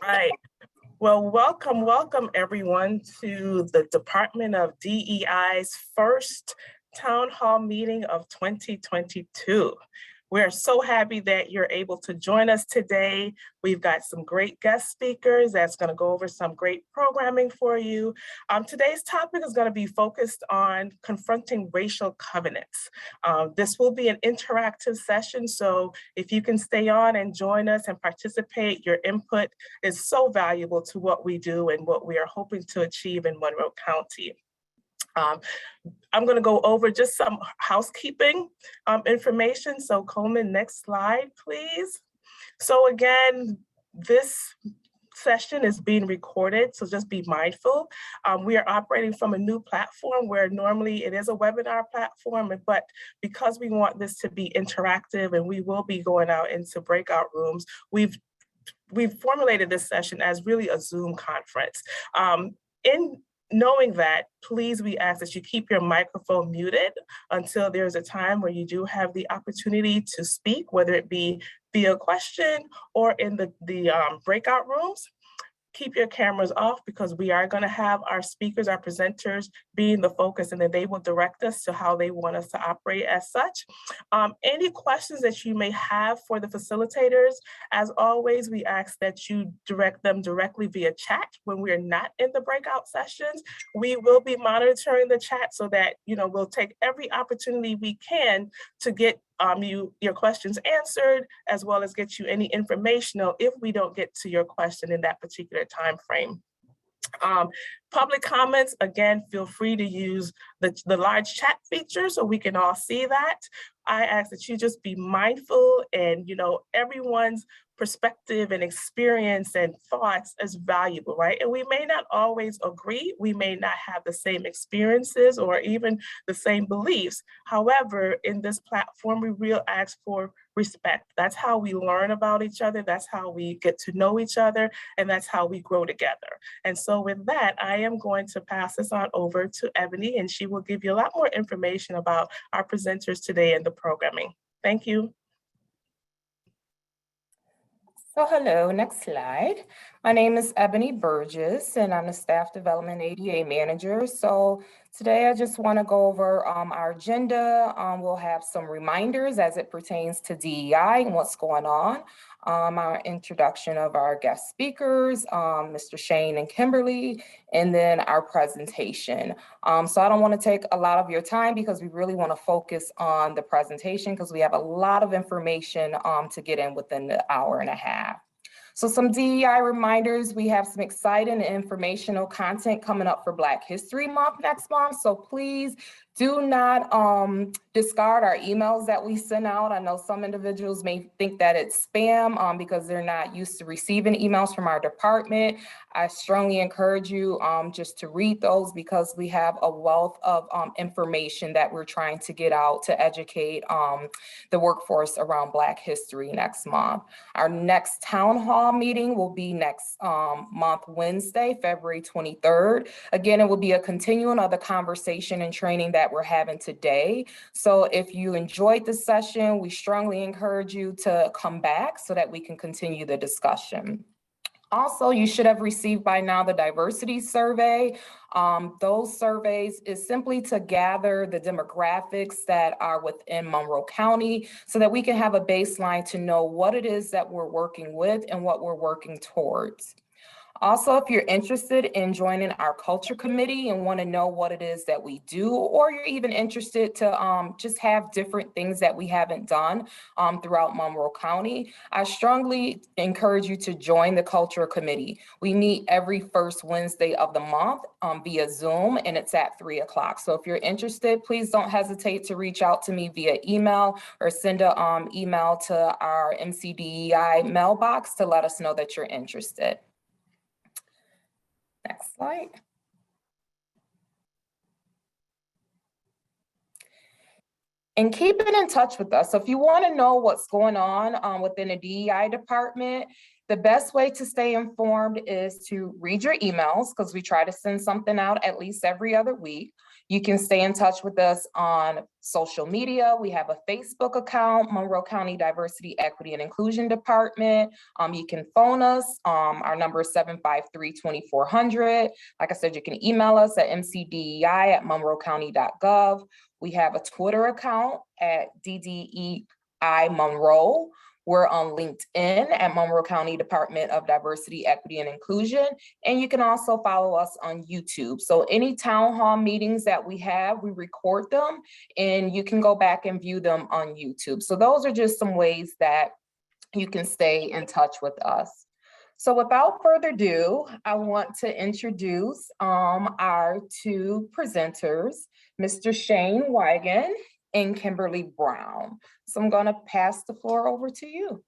Right. Well, welcome everyone to the Department of DEI's first town hall meeting of 2022. We're so happy that you're able to join us today. We've got some great guest speakers that's going to go over some great programming for you. Today's topic is going to be focused on confronting racial covenants. This will be an interactive session, so if you can stay on and join us and participate, your input is so valuable to what we do and what we are hoping to achieve in Monroe County. I'm going to go over just some housekeeping information. So Coleman, next slide, please. So again, this session is being recorded, so just be mindful. We are operating from a new platform where normally it is a webinar platform, but because we want this to be interactive and we will be going out into breakout rooms, we've formulated this session as really a Zoom conference. Knowing that, please, we ask that you keep your microphone muted until there's a time where you do have the opportunity to speak, whether it be via question or in the breakout rooms. Keep your cameras off because we are going to have our speakers, our presenters being the focus, and then they will direct us to how they want us to operate as such. Any questions that you may have for the facilitators, as always, we ask that you direct them directly via chat when we're not in the breakout sessions. We will be monitoring the chat so that, we'll take every opportunity we can to get your questions answered, as well as get you any informational if we don't get to your question in that particular time frame. Public comments, again, feel free to use the large chat feature so we can all see that. I ask that you just be mindful and, everyone's perspective and experience and thoughts is valuable, right? And we may not always agree. We may not have the same experiences or even the same beliefs. However, in this platform, we really ask for respect. That's how we learn about each other. That's how we get to know each other. And that's how we grow together. And so with that, I am going to pass this on over to Ebony, and she will give you a lot more information about our presenters today and the programming. Thank you. So hello, next slide. My name is Ebony Burgess and I'm the Staff Development ADA Manager. So today I just want to go over our agenda. We'll have some reminders as it pertains to DEI and what's going on. Our introduction of our guest speakers, Mr. Shane and Kimberly, and then our presentation. So I don't want to take a lot of your time because we really want to focus on the presentation because we have a lot of information to get in within the hour and a half. So some DEI reminders, we have some exciting and informational content coming up for Black History Month next month. So please do not discard our emails that we send out. I know some individuals may think that it's spam because they're not used to receiving emails from our department. I strongly encourage you just to read those because we have a wealth of information that we're trying to get out to educate the workforce around Black history next month. Our next town hall meeting will be next month, Wednesday, February 23rd. Again, it will be a continuing of the conversation and training that we're having today. So if you enjoyed this session, we strongly encourage you to come back so that we can continue the discussion. Also, you should have received by now the diversity survey. Those surveys is simply to gather the demographics that are within Monroe County so that we can have a baseline to know what it is that we're working with and what we're working towards. Also, if you're interested in joining our culture committee and want to know what it is that we do, or you're even interested to just have different things that we haven't done throughout Monroe County, I strongly encourage you to join the culture committee. We meet every first Wednesday of the month via Zoom, and it's at 3 o'clock. So if you're interested, please don't hesitate to reach out to me via email or send an email to our MCDEI mailbox to let us know that you're interested. Next slide. And keeping in touch with us. So if you want to know what's going on within the DEI department, the best way to stay informed is to read your emails because we try to send something out at least every other week. You can stay in touch with us on social media. We have a Facebook account, Monroe County Diversity, Equity, and Inclusion Department. You can phone us. Our number is 753-2400. Like I said, you can email us at mcdei@monroecounty.gov. We have a Twitter account at DDEI Monroe. We're on LinkedIn at Monroe County Department of Diversity, Equity, and Inclusion. And you can also follow us on YouTube. So any town hall meetings that we have, we record them and you can go back and view them on YouTube. So those are just some ways that you can stay in touch with us. So without further ado, I want to introduce our two presenters, Mr. Shane Weigand and Kimberly Brown. So I'm going to pass the floor over to you.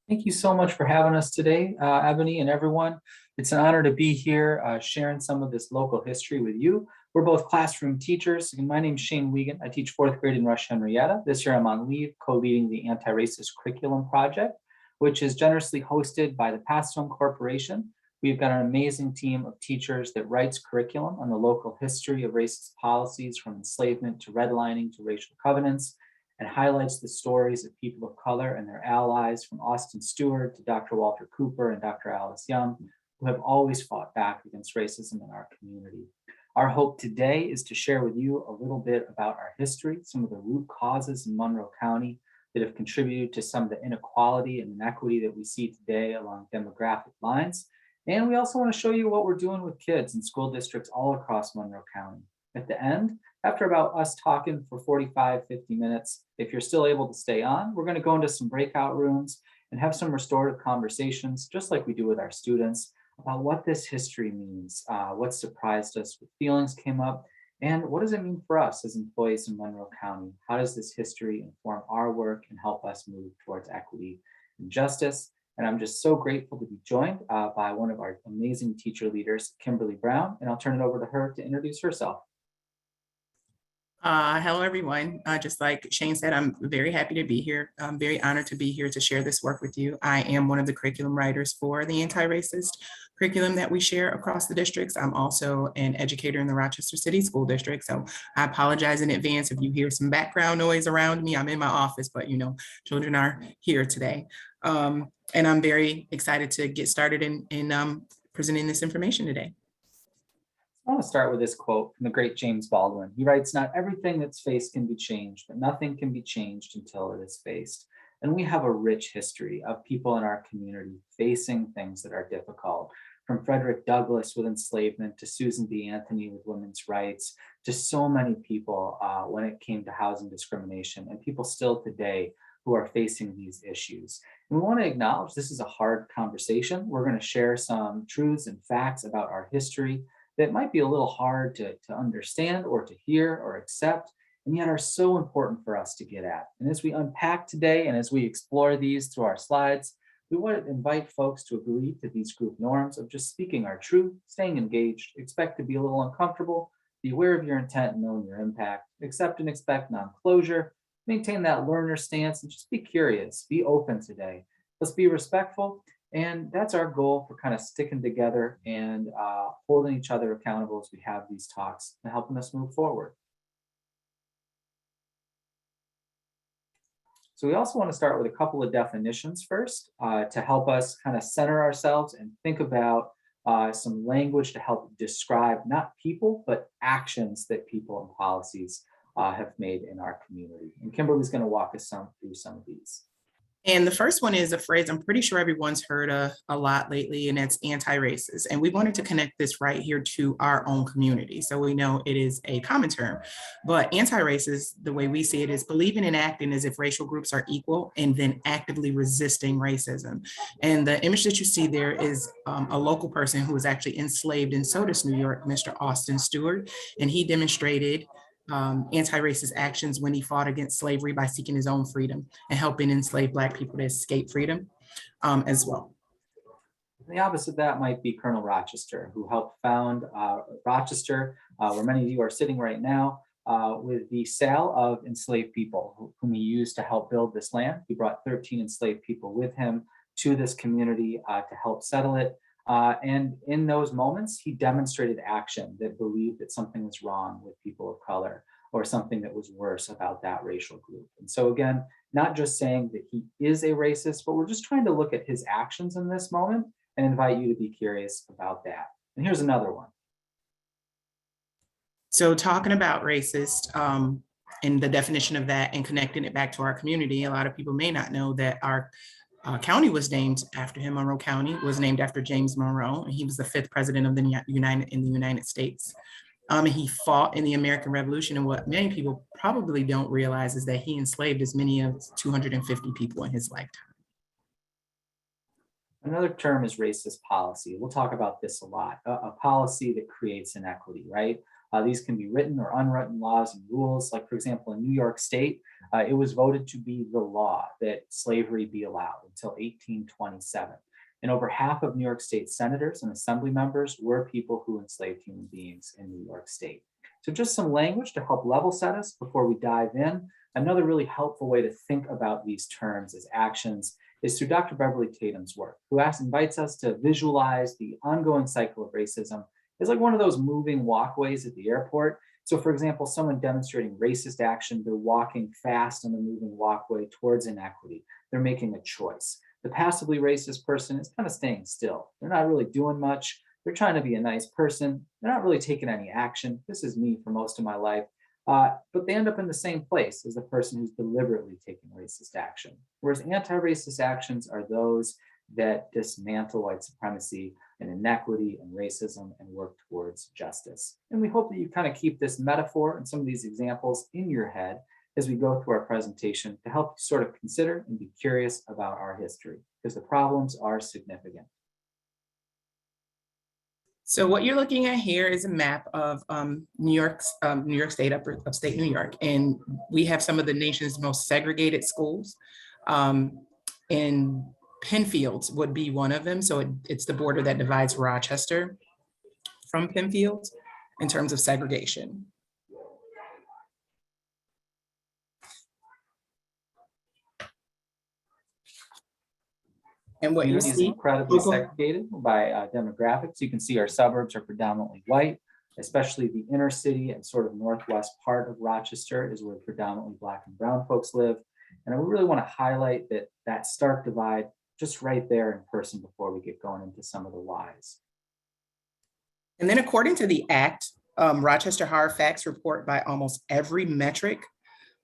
Thank you so much for having us today, Ebony and everyone. It's an honor to be here sharing some of this local history with you. We're both classroom teachers, and my name is Shane Weigand. I teach 4th grade in Rush Henrietta. This year I'm on leave co-leading the Anti-Racist Curriculum Project, which is generously hosted by the Pastone Corporation. We've got an amazing team of teachers that writes curriculum on the local history of racist policies, from enslavement to redlining to racial covenants, and highlights the stories of people of color and their allies, from Austin Stewart to Dr. Walter Cooper and Dr. Alice Young, who have always fought back against racism in our community. Our hope today is to share with you a little bit about our history, some of the root causes in Monroe County that have contributed to some of the inequality and inequity that we see today along demographic lines. And we also want to show you what we're doing with kids in school districts all across Monroe County. At the end, after about us talking for 45, 50 minutes, if you're still able to stay on, we're going to go into some breakout rooms and have some restorative conversations, just like we do with our students, about what this history means, what surprised us, what feelings came up, and what does it mean for us as employees in Monroe County? How does this history inform our work and help us move towards equity and justice? And I'm just so grateful to be joined by one of our amazing teacher leaders, Kimberly Brown, and I'll turn it over to her to introduce herself. Hello, everyone. Just like Shane said, I'm very happy to be here. I'm very honored to be here to share this work with you. I am one of the curriculum writers for the anti-racist curriculum that we share across the districts. I'm also an educator in the Rochester City School District. So I apologize in advance if you hear some background noise around me. I'm in my office, but you know, children are here today. And I'm very excited to get started in presenting this information today. I want to start with this quote from the great James Baldwin. He writes, "Not everything that's faced can be changed, but nothing can be changed until it is faced." And we have a rich history of people in our community facing things that are difficult, from Frederick Douglass with enslavement to Susan B. Anthony with women's rights, to so many people when it came to housing discrimination, and people still today who are facing these issues. And we want to acknowledge this is a hard conversation. We're going to share some truths and facts about our history that might be a little hard to understand or to hear or accept, and yet are so important for us to get at. And as we unpack today and as we explore these through our slides, we want to invite folks to agree to these group norms of just speaking our truth, staying engaged, expect to be a little uncomfortable, be aware of your intent and knowing your impact, accept and expect non-closure, maintain that learner stance, and just be curious, be open today. Let's be respectful. And that's our goal for kind of sticking together and holding each other accountable as we have these talks and helping us move forward. So we also want to start with a couple of definitions first to help us kind of center ourselves and think about some language to help describe not people, but actions that people and policies have made in our community. And Kimberly's going to walk us through some of these. And the first one is a phrase I'm pretty sure everyone's heard a lot lately, and it's anti-racist. And we wanted to connect this right here to our own community. So we know it is a common term, but anti-racist, the way we see it, is believing and acting as if racial groups are equal and then actively resisting racism. And the image that you see there is a local person who was actually enslaved in Sodus, New York, Mr. Austin Stewart, and he demonstrated anti-racist actions when he fought against slavery by seeking his own freedom and helping enslaved Black people to escape freedom as well. The opposite of that might be Colonel Rochester, who helped found Rochester, where many of you are sitting right now, with the sale of enslaved people whom he used to help build this land. He brought 13 enslaved people with him to this community to help settle it. And in those moments, he demonstrated action that believed that something was wrong with people of color or something that was worse about that racial group. And so again, not just saying that he is a racist, but we're just trying to look at his actions in this moment and invite you to be curious about that. And here's another one. So talking about racist and the definition of that and connecting it back to our community, a lot of people may not know that our county was named after him. Monroe County was named after James Monroe, and he was the 5th president of the United States. And he fought in the American Revolution, and what many people probably don't realize is that he enslaved as many as 250 people in his lifetime. Another term is racist policy. We'll talk about this a lot. A policy that creates inequity, right? These can be written or unwritten laws and rules. Like, for example, in New York State, it was voted to be the law that slavery be allowed until 1827. And over half of New York State senators and assembly members were people who enslaved human beings in New York State. So just some language to help level set us before we dive in. Another really helpful way to think about these terms as actions is through Dr. Beverly Tatum's work, who invites us to visualize the ongoing cycle of racism as like one of those moving walkways at the airport. So for example, someone demonstrating racist action, they're walking fast on the moving walkway towards inequity. They're making a choice. The passively racist person is kind of staying still. They're not really doing much. They're trying to be a nice person. They're not really taking any action. This is me for most of my life. But they end up in the same place as the person who's deliberately taking racist action. Whereas anti-racist actions are those that dismantle white supremacy and inequity and racism and work towards justice. And we hope that you kind of keep this metaphor and some of these examples in your head as we go through our presentation to help you sort of consider and be curious about our history, because the problems are significant. So what you're looking at here is a map of New York State, upstate New York, and we have some of the nation's most segregated schools. And Penfields would be one of them. So it's the border that divides Rochester from Penfields in terms of segregation. And what you see, incredibly segregated by demographics. You can see our suburbs are predominantly white, especially the inner city and sort of northwest part of Rochester is where predominantly Black and brown folks live. And I really want to highlight that stark divide just right there in person before we get going into some of the whys. And then according to the Act, Rochester Hard Facts report by almost every metric,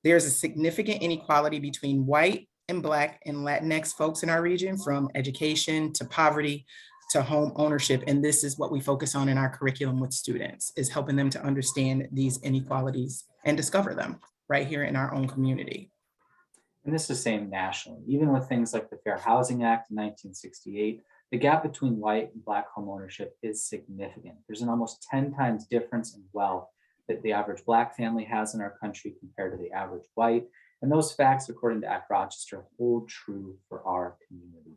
there's a significant inequality between white and Black and Latinx folks in our region, from education to poverty to home ownership. And this is what we focus on in our curriculum with students, is helping them to understand these inequalities and discover them right here in our own community. And this is the same nationally. Even with things like the Fair Housing Act in 1968, the gap between white and Black home ownership is significant. There's an almost 10 times difference in wealth that the average Black family has in our country compared to the average white. And those facts, according to Act Rochester, hold true for our community.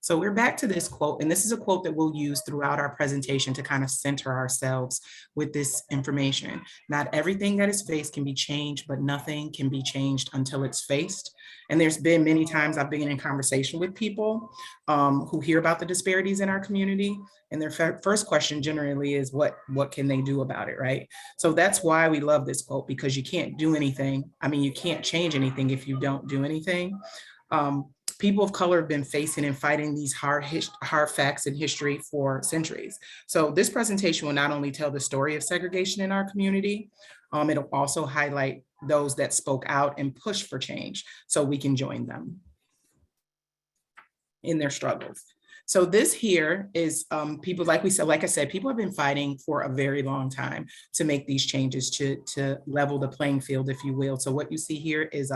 So we're back to this quote, and this is a quote that we'll use throughout our presentation to kind of center ourselves with this information. Not everything that is faced can be changed, but nothing can be changed until it's faced. And there's been many times I've been in conversation with people who hear about the disparities in our community, and their first question generally is, what can they do about it, right? So that's why we love this quote, because you can't do anything. I mean, you can't change anything if you don't do anything. People of color have been facing and fighting these hard facts in history for centuries. So this presentation will not only tell the story of segregation in our community, it'll also highlight those that spoke out and pushed for change so we can join them in their struggles. So this here is people, like I said, people have been fighting for a very long time to make these changes to level the playing field, if you will. So what you see here is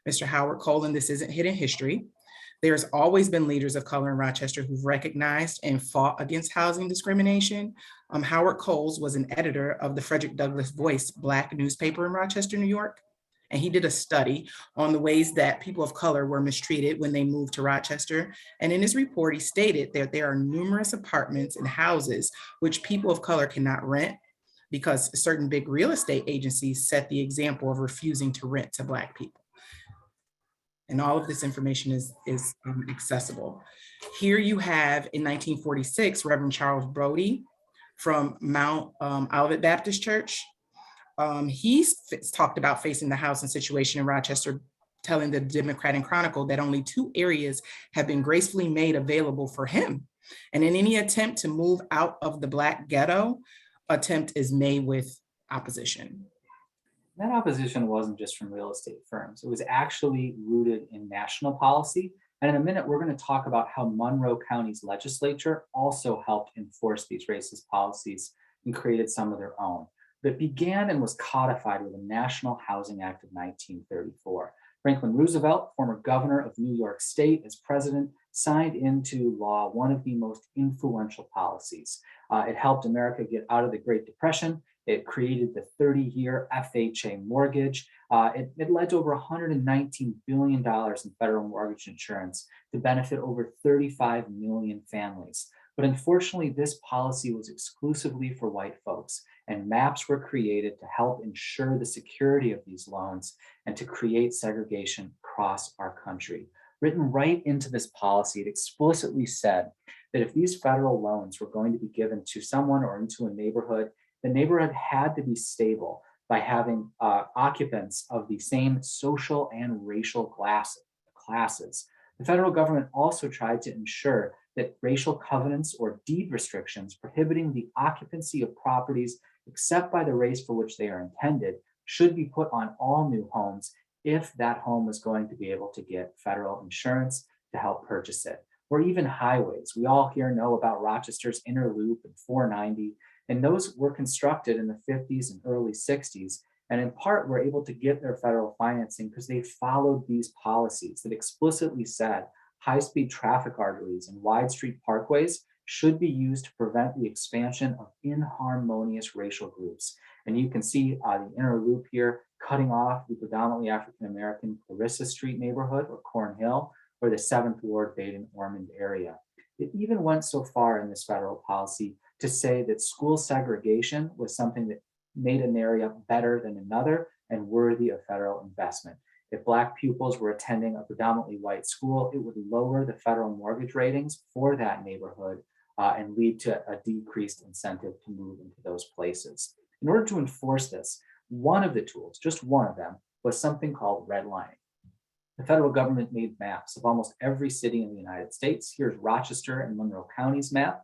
Mr. Howard Cole, and this isn't hidden history. There's always been leaders of color in Rochester who've recognized and fought against housing discrimination. Howard Coles was an editor of the Frederick Douglass Voice Black newspaper in Rochester, New York. And he did a study on the ways that people of color were mistreated when they moved to Rochester. And in his report, he stated that there are numerous apartments and houses which people of color cannot rent because certain big real estate agencies set the example of refusing to rent to Black people. And all of this information is accessible. Here you have in 1946, Reverend Charles Brody from Mount Olivet Baptist Church. He's talked about facing the housing situation in Rochester, telling the Democrat Chronicle that only 2 areas have been gracefully made available for him. And in any attempt to move out of the Black ghetto, attempt is made with opposition. That opposition wasn't just from real estate firms. It was actually rooted in national policy. And in a minute, we're going to talk about how Monroe County's legislature also helped enforce these racist policies and created some of their own. But it began and was codified with the National Housing Act of 1934. Franklin Roosevelt, former governor of New York State, as president, signed into law one of the most influential policies. It helped America get out of the Great Depression. It created the 30-year FHA mortgage. It led to over $119 billion in federal mortgage insurance to benefit over 35 million families. But unfortunately, this policy was exclusively for white folks, and maps were created to help ensure the security of these loans and to create segregation across our country. Written right into this policy, it explicitly said that if these federal loans were going to be given to someone or into a neighborhood, the neighborhood had to be stable by having occupants of the same social and racial classes. The federal government also tried to ensure that racial covenants or deed restrictions prohibiting the occupancy of properties except by the race for which they are intended should be put on all new homes if that home was going to be able to get federal insurance to help purchase it. Or even highways. We all here know about Rochester's Inner Loop and 490, and those were constructed in the 50s and early 60s, and in part were able to get their federal financing because they followed these policies that explicitly said high-speed traffic arteries and wide street parkways should be used to prevent the expansion of inharmonious racial groups. And you can see the Inner Loop here cutting off the predominantly African-American Clarissa Street neighborhood or Cornhill, or the 7th Ward Baden-Ormond area. It even went so far in this federal policy to say that school segregation was something that made an area better than another and worthy of federal investment. If Black pupils were attending a predominantly white school, it would lower the federal mortgage ratings for that neighborhood and lead to a decreased incentive to move into those places. In order to enforce this, one of the tools, just one of them, was something called redlining. The federal government made maps of almost every city in the United States. Here's Rochester and Monroe County's map,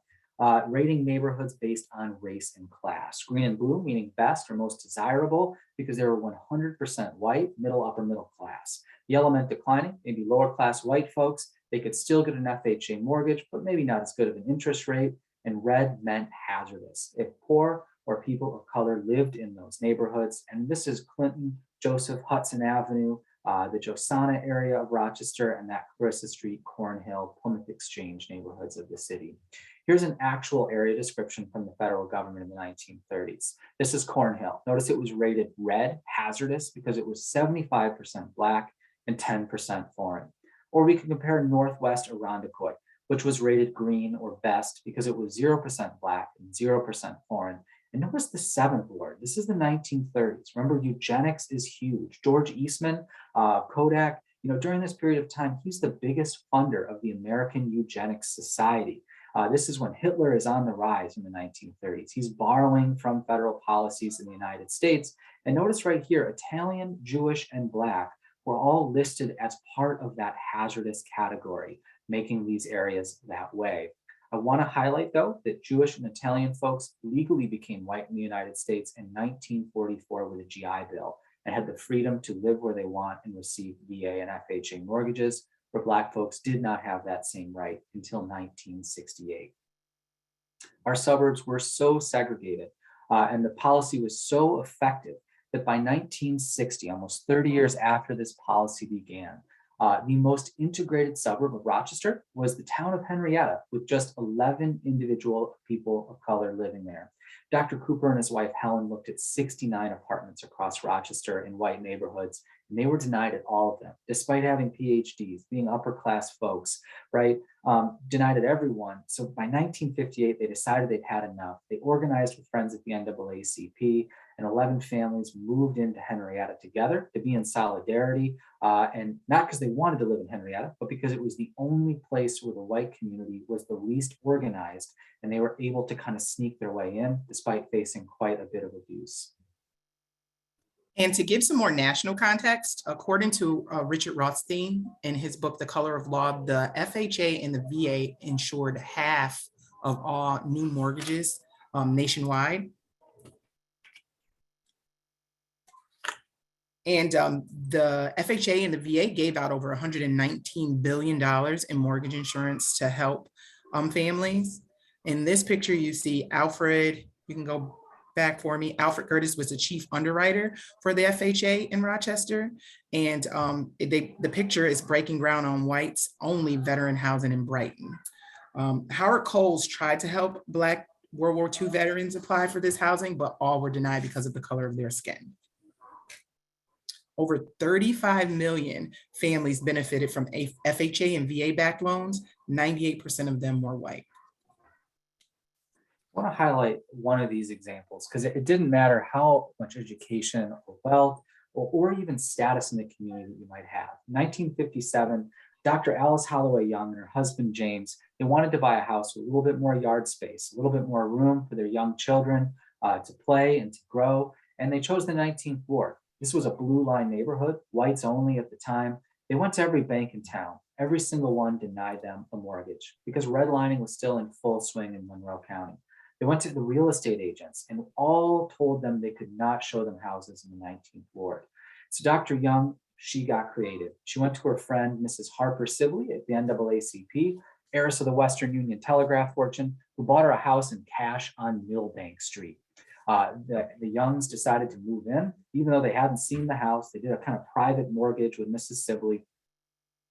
rating neighborhoods based on race and class. Green and blue meaning best or most desirable because they were 100% white, middle, upper middle class. Yellow meant declining, maybe lower class white folks. They could still get an FHA mortgage, but maybe not as good of an interest rate. And red meant hazardous. If poor or people of color lived in those neighborhoods, and this is Clinton, Joseph, Hudson Avenue, the Josana area of Rochester, and that Clarissa Street, Cornhill, Plymouth Exchange neighborhoods of the city. Here's an actual area description from the federal government in the 1930s. This is Cornhill. Notice it was rated red, hazardous, because it was 75% Black and 10% foreign. Or we can compare Northwest Irondequoit, which was rated green or best because it was 0% Black and 0% foreign. And notice the 7th Ward. This is the 1930s. Remember, eugenics is huge. George Eastman, Kodak, during this period of time, he's the biggest funder of the American Eugenics Society. This is when Hitler is on the rise in the 1930s. He's borrowing from federal policies in the United States. And notice right here, Italian, Jewish, and Black were all listed as part of that hazardous category, making these areas that way. I want to highlight, though, that Jewish and Italian folks legally became white in the United States in 1944 with a GI Bill and had the freedom to live where they want and receive VA and FHA mortgages, where Black folks did not have that same right until 1968. Our suburbs were so segregated and the policy was so effective that by 1960, almost 30 years after this policy began, the most integrated suburb of Rochester was the town of Henrietta, with just 11 individual people of color living there. Dr. Cooper and his wife Helen looked at 69 apartments across Rochester in white neighborhoods, and they were denied at all of them, despite having PhDs, being upper class folks, right? Denied at everyone. So by 1958, they decided they'd had enough. They organized with friends at the NAACP, and 11 families moved into Henrietta together to be in solidarity, and not because they wanted to live in Henrietta, but because it was the only place where the white community was the least organized, and they were able to kind of sneak their way in despite facing quite a bit of abuse. And to give some more national context, according to Richard Rothstein in his book, The Color of Law, the FHA and the VA insured half of all new mortgages nationwide. And the FHA and the VA gave out over $119 billion in mortgage insurance to help families. In this picture, you see Alfred, you can go back for me. Alfred Curtis was the chief underwriter for the FHA in Rochester. And the picture is breaking ground on whites only veteran housing in Brighton. Howard Coles tried to help Black World War II veterans apply for this housing, but all were denied because of the color of their skin. Over 35 million families benefited from FHA and VA-backed loans. 98% of them were white. I want to highlight one of these examples because it didn't matter how much education or wealth or even status in the community you might have. In 1957, Dr. Alice Holloway Young and her husband, James, they wanted to buy a house with a little bit more yard space, a little bit more room for their young children to play and to grow. And they chose the 19th floor. This was a blue line neighborhood, whites only at the time. They went to every bank in town. Every single one denied them a mortgage because redlining was still in full swing in Monroe County. They went to the real estate agents and all told them they could not show them houses in the 19th ward. So Dr. Young, she got creative. She went to her friend, Mrs. Harper Sibley at the NAACP, heiress of the Western Union Telegraph fortune, who bought her a house in cash on Millbank Street. The Youngs decided to move in, even though they hadn't seen the house. They did a kind of private mortgage with Mrs. Sibley,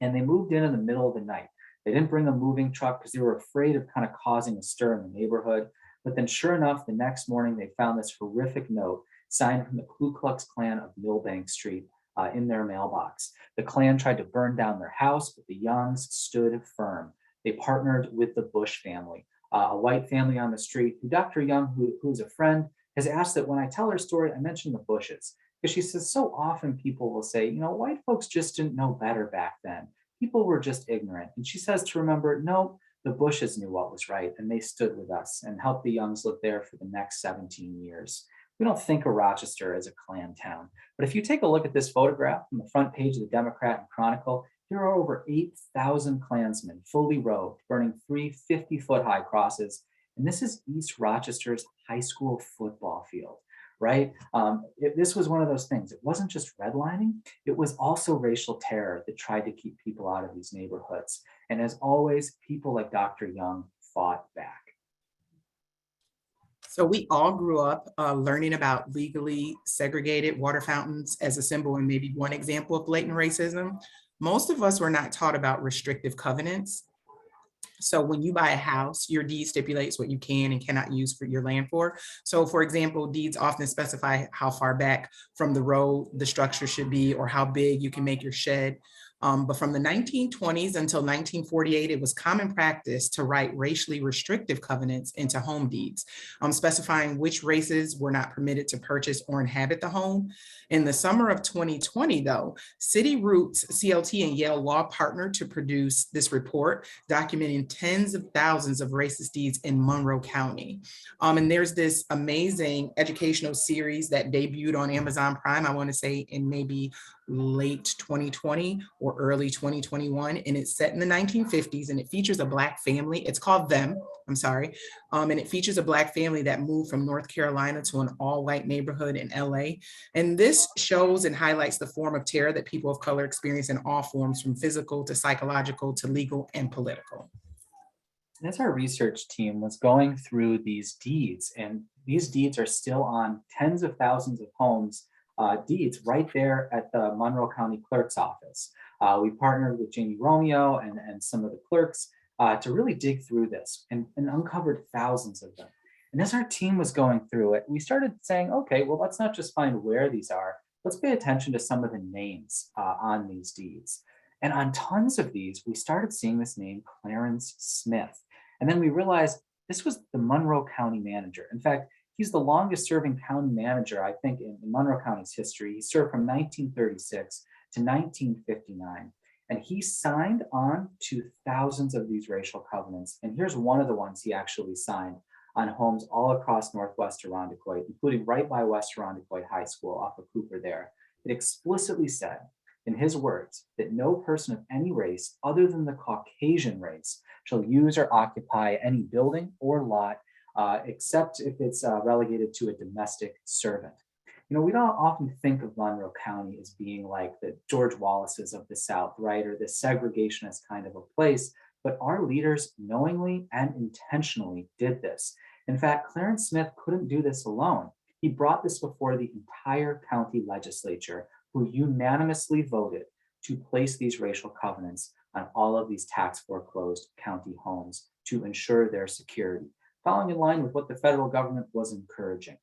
and they moved in the middle of the night. They didn't bring a moving truck because they were afraid of kind of causing a stir in the neighborhood. But then sure enough, the next morning, they found this horrific note signed from the Ku Klux Klan of Millbank Street in their mailbox. The Klan tried to burn down their house, but the Youngs stood firm. They partnered with the Bush family, a white family on the street, who Dr. Young, who's a friend, has asked that when I tell her story, I mention the Bushes. Because she says so often people will say, you know, white folks just didn't know better back then. People were just ignorant. And she says to remember, no, the Bushes knew what was right, and they stood with us and helped the Youngs live there for the next 17 years. We don't think of Rochester as a Klan town, but if you take a look at this photograph from the front page of the Democrat and Chronicle, there are over 8,000 Klansmen fully robed, burning 3 50-foot-high crosses. And this is East Rochester's high school football field, right? This was one of those things. It wasn't just redlining, it was also racial terror that tried to keep people out of these neighborhoods. And as always, people like Dr. Young fought back. So we all grew up learning about legally segregated water fountains as a symbol and maybe one example of blatant racism. Most of us were not taught about restrictive covenants. So when you buy a house, your deed stipulates what you can and cannot use for your land for. So for example, deeds often specify how far back from the road the structure should be or how big you can make your shed. But from the 1920s until 1948, it was common practice to write racially restrictive covenants into home deeds, specifying which races were not permitted to purchase or inhabit the home. In the summer of 2020, though, City Roots, CLT, and Yale Law partnered to produce this report documenting tens of thousands of racist deeds in Monroe County. And there's this amazing educational series that debuted on Amazon Prime, I want to say in maybe late 2020 or early 2021, and it's set in the 1950s, and it features a Black family. It's called Them, I'm sorry. And it features a Black family that moved from North Carolina to an all-white neighborhood in LA. And this shows and highlights the form of terror that people of color experience in all forms, from physical to psychological to legal and political. As our research team was going through these deeds, and these deeds are still on tens of thousands of homes, deeds right there at the Monroe County Clerk's office. We partnered with Jamie Romeo and some of the clerks to really dig through this and uncovered thousands of them. And as our team was going through it, we started saying, okay, well, let's not just find where these are, let's pay attention to some of the names on these deeds. And on tons of these, we started seeing this name, Clarence Smith. And then we realized this was the Monroe County manager. In fact, He's the longest serving county manager, I think, in Monroe County's history. He served from 1936 to 1959. And he signed on to thousands of these racial covenants. And here's one of the ones he actually signed on homes all across Northwest Irondequoit, including right by West Irondequoit High School off of Cooper there. It explicitly said, in his words, that no person of any race other than the Caucasian race shall use or occupy any building or lot except if it's relegated to a domestic servant. You know, we don't often think of Monroe County as being like the George Wallace's of the South, right? Or this segregationist kind of a place, but our leaders knowingly and intentionally did this. In fact, Clarence Smith couldn't do this alone. He brought this before the entire county legislature, who unanimously voted to place these racial covenants on all of these tax foreclosed county homes to ensure their security, following in line with what the federal government was encouraging.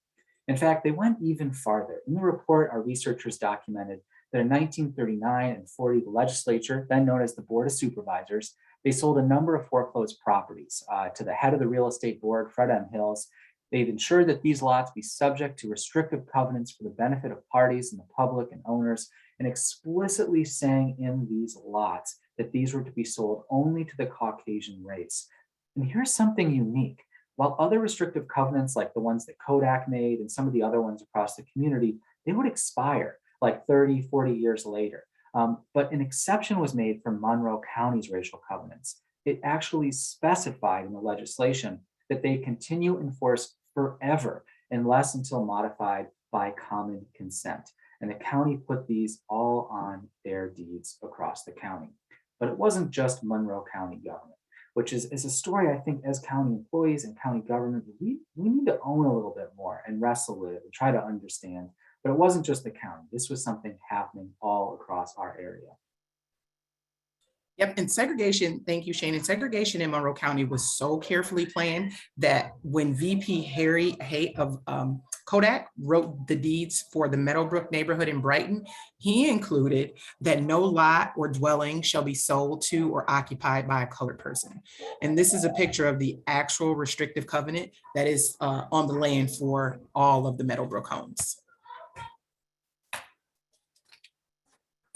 In fact, they went even farther. In the report, our researchers documented that in 1939 and 40, the legislature, then known as the Board of Supervisors, they sold a number of foreclosed properties to the head of the real estate board, Fred M. Hills. They've ensured that these lots be subject to restrictive covenants for the benefit of parties and the public and owners, and explicitly saying in these lots that these were to be sold only to the Caucasian race. And here's something unique. While other restrictive covenants like the ones that Kodak made and some of the other ones across the community, they would expire like 30, 40 years later. But an exception was made for Monroe County's racial covenants. It actually specified in the legislation that they continue in force forever unless until modified by common consent. And the county put these all on their deeds across the county. But it wasn't just Monroe County government, which is a story I think as county employees and county government, we need to own a little bit more and wrestle with and try to understand. But it wasn't just the county. This was something happening all across our area. Yep, and segregation, thank you, Shane. And segregation in Monroe County was so carefully planned that when VP Harry Hay of Kodak wrote the deeds for the Meadowbrook neighborhood in Brighton, he included that no lot or dwelling shall be sold to or occupied by a colored person. And this is a picture of the actual restrictive covenant that is on the land for all of the Meadowbrook homes.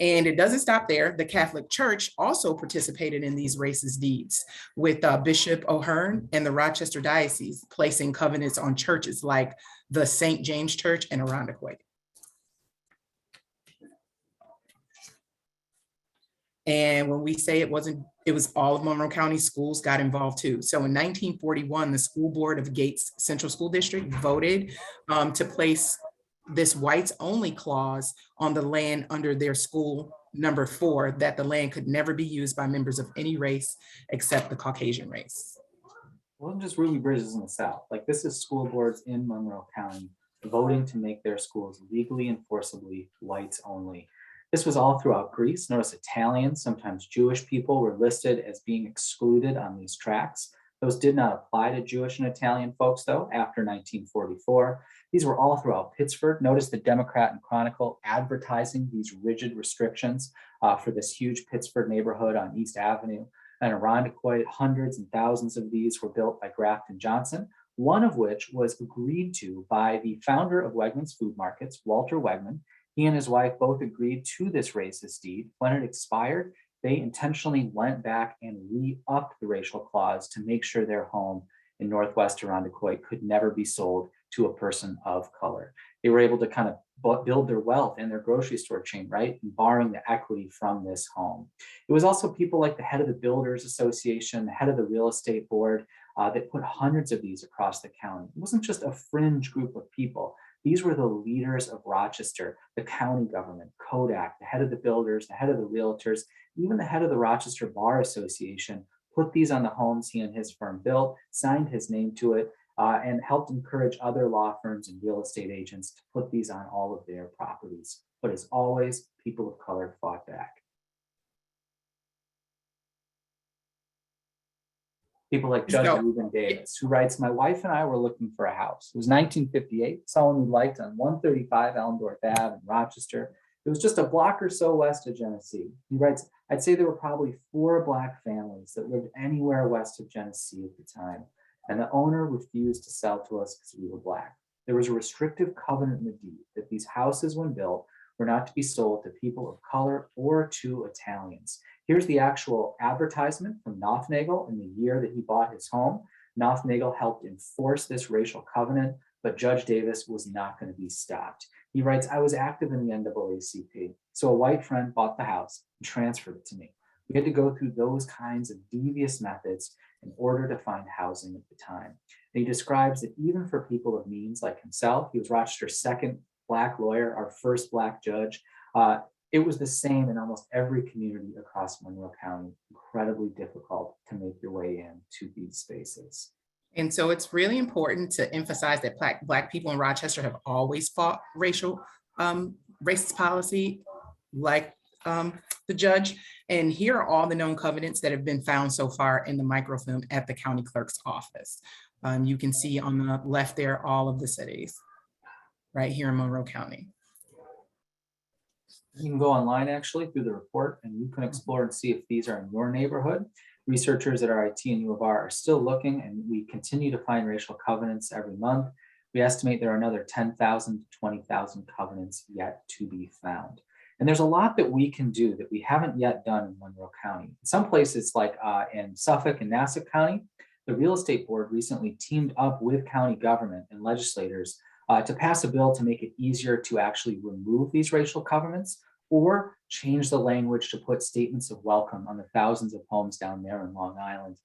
And it doesn't stop there. The Catholic Church also participated in these racist deeds with Bishop O'Hearn and the Rochester Diocese placing covenants on churches like the St. James Church and Irondequoit. And when we say it was all of Monroe County schools got involved too. So in 1941, the school board of Gates Central School District voted to place this whites only clause on the land under their school number 4, that the land could never be used by members of any race except the Caucasian race. It wasn't just Ruby Bridges in the South. Like, this is school boards in Monroe County voting to make their schools legally enforceably whites only. This was all throughout Greece. Notice Italians, sometimes Jewish people, were listed as being excluded on these tracts. Those did not apply to Jewish and Italian folks, though, after 1944. These were all throughout Pittsburgh. Notice the Democrat and Chronicle advertising these rigid restrictions for this huge Pittsburgh neighborhood on East Avenue. And Irondequoit, hundreds and thousands of these were built by Grafton Johnson, one of which was agreed to by the founder of Wegmans Food Markets, Walter Wegman. He and his wife both agreed to this racist deed. When it expired, they intentionally went back and re-upped the racial clause to make sure their home in Northwest Irondequoit could never be sold to a person of color. They were able to kind of build their wealth in their grocery store chain, right? And borrowing the equity from this home. It was also people like the head of the Builders Association, the head of the real estate board, that put hundreds of these across the county. It wasn't just a fringe group of people. These were the leaders of Rochester, the county government, Kodak, the head of the builders, the head of the realtors, even the head of the Rochester Bar Association put these on the homes he and his firm built, signed his name to it, and helped encourage other law firms and real estate agents to put these on all of their properties. But as always, people of color fought back. People like Judge Reuben Davis, who writes, "My wife and I were looking for a house. It was 1958, someone we liked on 135 Elmdorf Ave in Rochester. It was just a block or so west of Genesee." He writes, "I'd say there were probably 4 Black families that lived anywhere west of Genesee at the time. And the owner refused to sell to us because we were Black. There was a restrictive covenant in the deed that these houses, when built, were not to be sold to people of color or to Italians. Here's the actual advertisement from Nothnagel in the year that he bought his home. Nothnagel helped enforce this racial covenant, but Judge Davis was not going to be stopped. He writes, I was active in the NAACP, so a white friend bought the house and transferred it to me. We had to go through those kinds of devious methods in order to find housing at the time. And he describes that even for people of means like himself, he was Rochester's second Black lawyer, our first Black judge. It was the same in almost every community across Monroe County. Incredibly difficult to make your way into these spaces. And so it's really important to emphasize that Black people in Rochester have always fought racist policy, like the judge. And here are all the known covenants that have been found so far in the microfilm at the county clerk's office. You can see on the left there all of the cities right here in Monroe County. You can go online actually through the report and you can explore and see if these are in your neighborhood. Researchers at RIT and U of R are still looking, and we continue to find racial covenants every month. We estimate there are another 10,000 to 20,000 covenants yet to be found. And there's a lot that we can do that we haven't yet done in Monroe County. In some places like in Suffolk and Nassau County, the real estate board recently teamed up with county government and legislators to pass a bill to make it easier to actually remove these racial covenants or change the language to put statements of welcome on the thousands of homes down there in Long Island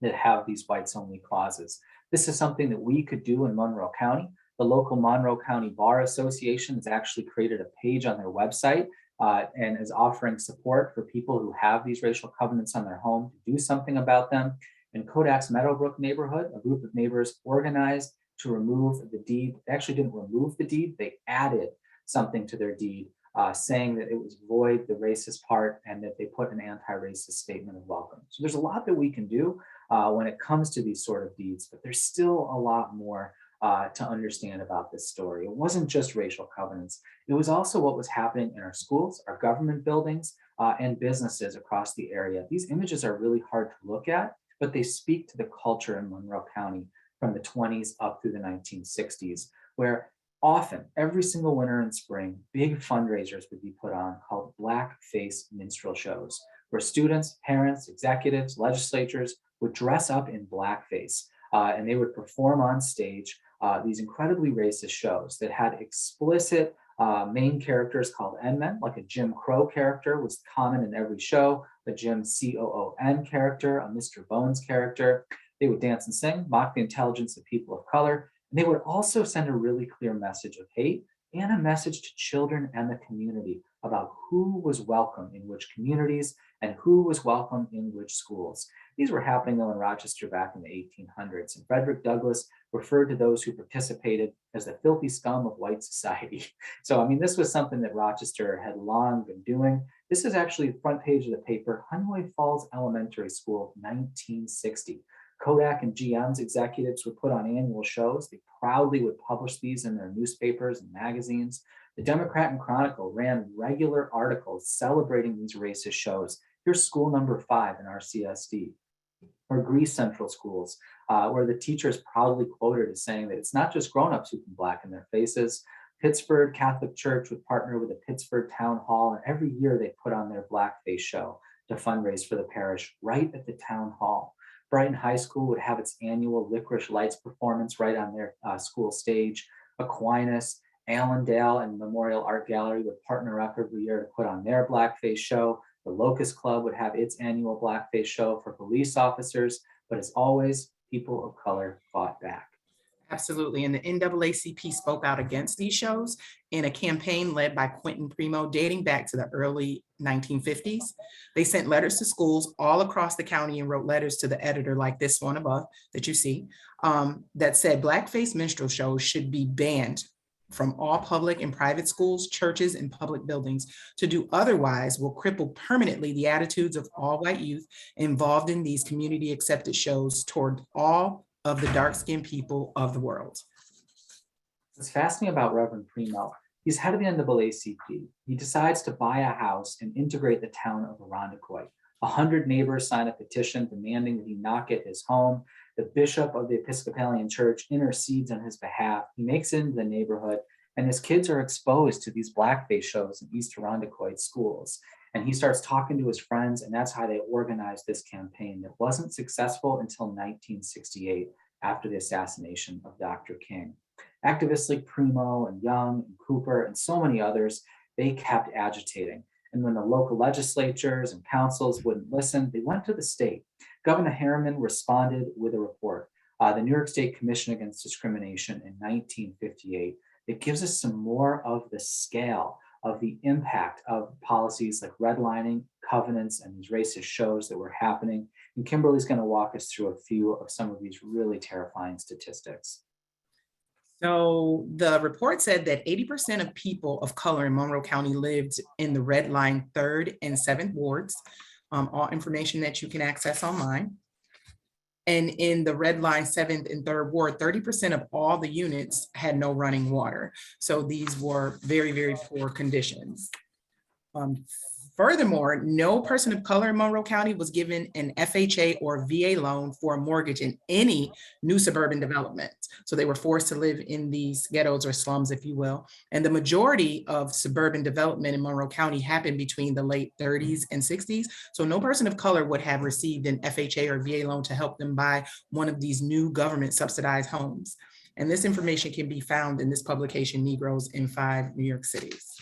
that have these whites only clauses. This is something that we could do in Monroe County. The local Monroe County Bar Association has actually created a page on their website and is offering support for people who have these racial covenants on their home to do something about them. In Kodak's Meadowbrook neighborhood, a group of neighbors organized to remove the deed. They actually didn't remove the deed, they added something to their deed saying that it was void, the racist part, and that they put an anti-racist statement of welcome. So there's a lot that we can do when it comes to these sort of deeds, but there's still a lot more to understand about this story. It wasn't just racial covenants. It was also what was happening in our schools, our government buildings, and businesses across the area. These images are really hard to look at, but they speak to the culture in Monroe County from the 20s up through the 1960s, where often every single winter and spring, big fundraisers would be put on called blackface minstrel shows, where students, parents, executives, legislatures would dress up in blackface and they would perform on stage these incredibly racist shows that had explicit main characters called N-men, like a Jim Crow character was common in every show, a Jim C-O-O-N character, a Mr. Bones character. They would dance and sing, mock the intelligence of people of color, and they would also send a really clear message of hate and a message to children and the community about who was welcome in which communities and who was welcome in which schools. These were happening though in Rochester back in the 1800s, and Frederick Douglass referred to those who participated as the filthy scum of white society. So, I mean, this was something that Rochester had long been doing. This is actually the front page of the paper, Honeyway Falls Elementary School, 1960. Kodak and GM's executives would put on annual shows. They proudly would publish these in their newspapers and magazines. The Democrat and Chronicle ran regular articles celebrating these racist shows. Here's school number 5 in RCSD, or Greece Central Schools, where the teachers proudly quoted as saying that it's not just grownups who can blacken their faces. Pittsburgh Catholic Church would partner with the Pittsburgh Town Hall, and every year they put on their blackface show to fundraise for the parish right at the town hall. Brighton High School would have its annual Licorice Lights performance right on their school stage. Aquinas, Allendale, and Memorial Art Gallery would partner up every year to put on their blackface show. The Locust Club would have its annual blackface show for police officers, but as always, people of color fought back. Absolutely, and the NAACP spoke out against these shows in a campaign led by Quentin Primo dating back to the early 1950s. They sent letters to schools all across the county and wrote letters to the editor like this one above that you see that said blackface minstrel shows should be banned from all public and private schools, churches, and public buildings. To do otherwise will cripple permanently the attitudes of all white youth involved in these community accepted shows toward all of the dark-skinned people of the world. What's fascinating about Reverend Primo, he's head of the NAACP. He decides to buy a house and integrate the town of Irondequoit. 100 neighbors sign a petition demanding that he not get his home. The bishop of the Episcopalian Church intercedes on his behalf. He makes it into the neighborhood, and his kids are exposed to these blackface shows in East Irondequoit schools. And he starts talking to his friends, and that's how they organized this campaign that wasn't successful until 1968, after the assassination of Dr. King. Activists like Primo and Young and Cooper and so many others, they kept agitating. And when the local legislatures and councils wouldn't listen, they went to the state. Governor Harriman responded with a report, the New York State Commission Against Discrimination in 1958. It gives us some more of the scale of the impact of policies like redlining, covenants, and these racist shows that were happening. And Kimberly's going to walk us through a few of some of these really terrifying statistics. So the report said that 80% of people of color in Monroe County lived in the red line 3rd and 7th wards, all information that you can access online. And in the red line 7th and 3rd ward, 30% of all the units had no running water. So these were very, very poor conditions. Furthermore, no person of color in Monroe County was given an FHA or VA loan for a mortgage in any new suburban development. So they were forced to live in these ghettos or slums, if you will. And the majority of suburban development in Monroe County happened between the late 30s and 60s. So no person of color would have received an FHA or VA loan to help them buy one of these new government subsidized homes. And this information can be found in this publication, Negroes in 5 New York cities.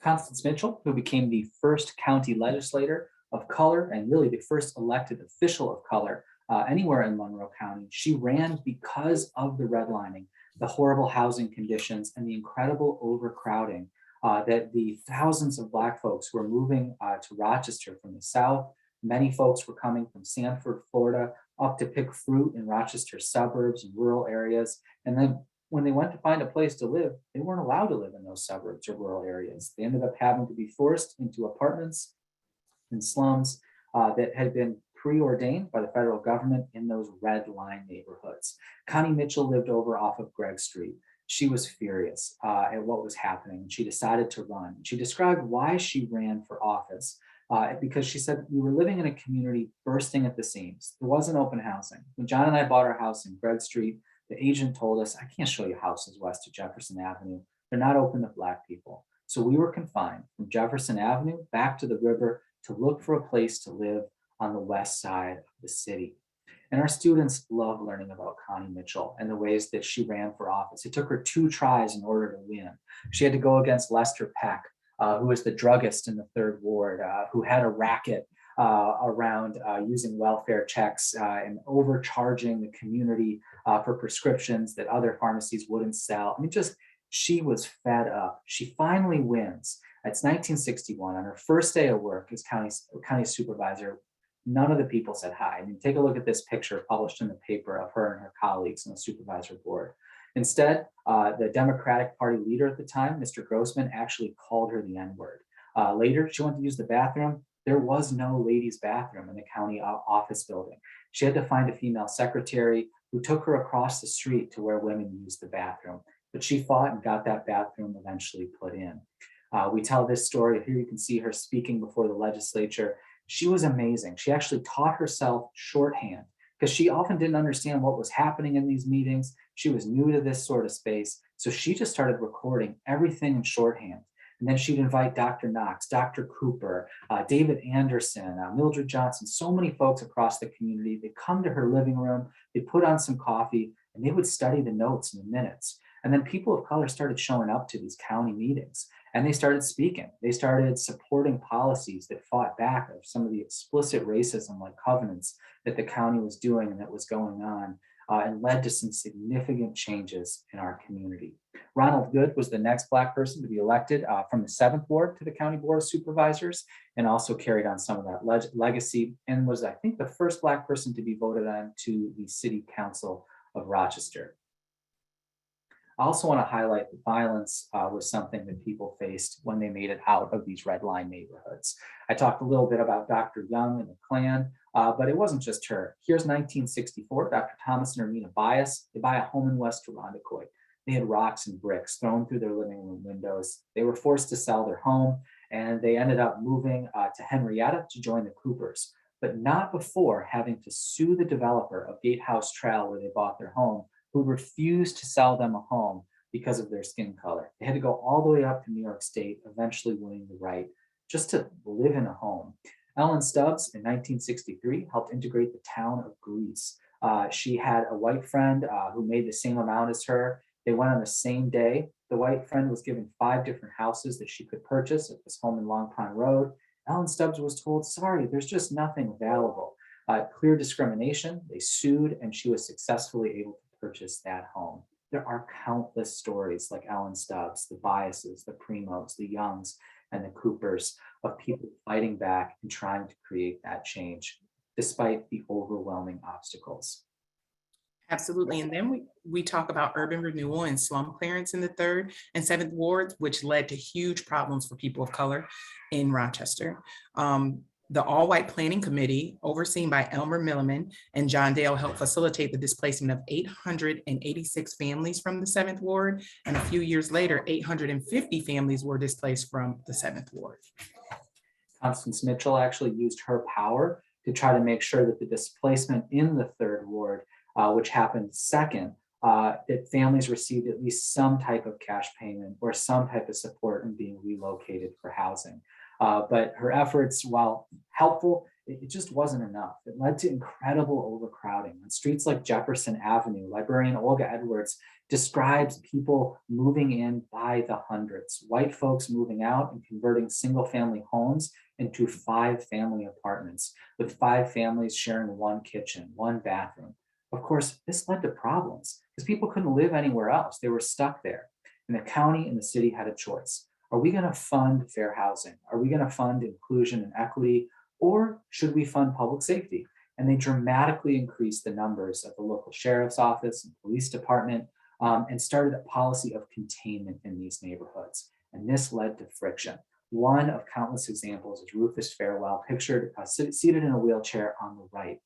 Constance Mitchell, who became the first county legislator of color and really the first elected official of color anywhere in Monroe County, she ran because of the redlining, the horrible housing conditions, and the incredible overcrowding that the thousands of Black folks who were moving to Rochester from the South. Many folks were coming from Sanford, Florida, up to pick fruit in Rochester suburbs and rural areas. And then when they went to find a place to live, they weren't allowed to live in those suburbs or rural areas. They ended up having to be forced into apartments and slums that had been preordained by the federal government in those red line neighborhoods. Connie Mitchell lived over off of Gregg Street. She was furious at what was happening. She decided to run. She described why she ran for office because she said, we were living in a community bursting at the seams. There wasn't open housing. When John and I bought our house in Gregg Street, the agent told us, I can't show you houses west of Jefferson Avenue. They're not open to Black people. So we were confined from Jefferson Avenue back to the river to look for a place to live on the west side of the city. And our students love learning about Connie Mitchell and the ways that she ran for office. It took her 2 tries in order to win. She had to go against Lester Peck, who was the druggist in the 3rd ward, who had a racket around using welfare checks and overcharging the community for prescriptions that other pharmacies wouldn't sell. I mean, she was fed up. She finally wins. It's 1961. On her first day of work as county supervisor, none of the people said hi. I mean, take a look at this picture published in the paper of her and her colleagues on the supervisor board. Instead, the Democratic Party leader at the time, Mr. Grossman, actually called her the N-word. Later, she went to use the bathroom. There was no ladies' bathroom in the county office building. She had to find a female secretary who took her across the street to where women used the bathroom. But she fought and got that bathroom eventually put in. We tell this story. Here you can see her speaking before the legislature. She was amazing. She actually taught herself shorthand because she often didn't understand what was happening in these meetings. She was new to this sort of space. So she just started recording everything in shorthand. And then she'd invite Dr. Knox, Dr. Cooper, David Anderson, Mildred Johnson, so many folks across the community. They'd come to her living room, they'd put on some coffee, and they would study the notes and the minutes. And then people of color started showing up to these county meetings, and they started speaking. They started supporting policies that fought back of some of the explicit racism like covenants that the county was doing and that was going on, and led to some significant changes in our community. Ronald Good was the next Black person to be elected from the 7th Ward to the County Board of Supervisors, and also carried on some of that legacy, and was, I think, the first Black person to be voted on to the City Council of Rochester. I also want to highlight that violence was something that people faced when they made it out of these red line neighborhoods. I talked a little bit about Dr. Young and the Klan, but it wasn't just her. Here's 1964, Dr. Thomas and Ermina Bias. They buy a home in West Irondequoit. They had rocks and bricks thrown through their living room windows. They were forced to sell their home, and they ended up moving to Henrietta to join the Coopers. but not before having to sue the developer of Gatehouse Trail where they bought their home, who refused to sell them a home because of their skin color. They had to go all the way up to New York State, eventually winning the right just to live in a home. Ellen Stubbs in 1963 helped integrate the town of Greece. She had a white friend who made the same amount as her. They went on the same day. The white friend was given 5 different houses that she could purchase at this home in Long Pond Road. Ellen Stubbs was told, sorry, there's just nothing available. Clear discrimination, they sued, and she was successfully able to purchase that home. There are countless stories like Ellen Stubbs, the Biases, the Primos, the Youngs, and the Coopers of people fighting back and trying to create that change, despite the overwhelming obstacles. Absolutely. And then we talk about urban renewal and slum clearance in the 3rd and 7th wards, which led to huge problems for people of color in Rochester. The all-white planning committee, overseen by Elmer Milliman and John Dale, helped facilitate the displacement of 886 families from the 7th ward. And a few years later, 850 families were displaced from the 7th ward. Constance Mitchell actually used her power to try to make sure that the displacement in the 3rd ward, which happened second, that families received at least some type of cash payment or some type of support in being relocated for housing. But her efforts, while helpful, it just wasn't enough. It led to incredible overcrowding. On streets like Jefferson Avenue, librarian Olga Edwards describes people moving in by the hundreds, white folks moving out and converting single-family homes into 5-family apartments, with 5 families sharing 1 kitchen, 1 bathroom. Of course, this led to problems because people couldn't live anywhere else. They were stuck there. And the county and the city had a choice. Are we going to fund fair housing? Are we going to fund inclusion and equity? Or should we fund public safety? And they dramatically increased the numbers of the local sheriff's office and police department and started a policy of containment in these neighborhoods. And this led to friction. One of countless examples is Rufus Farewell, pictured seated in a wheelchair on the right.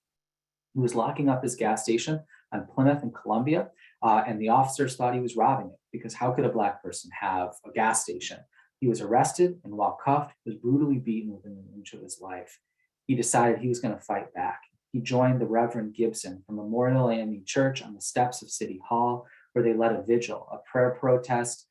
He was locking up his gas station on Plymouth and Columbia, and the officers thought he was robbing it because how could a Black person have a gas station? He was arrested and while cuffed, was brutally beaten within an inch of his life. He decided he was going to fight back. He joined the Reverend Gibson from Memorial AME Church on the steps of City Hall, where they led a vigil, a prayer protest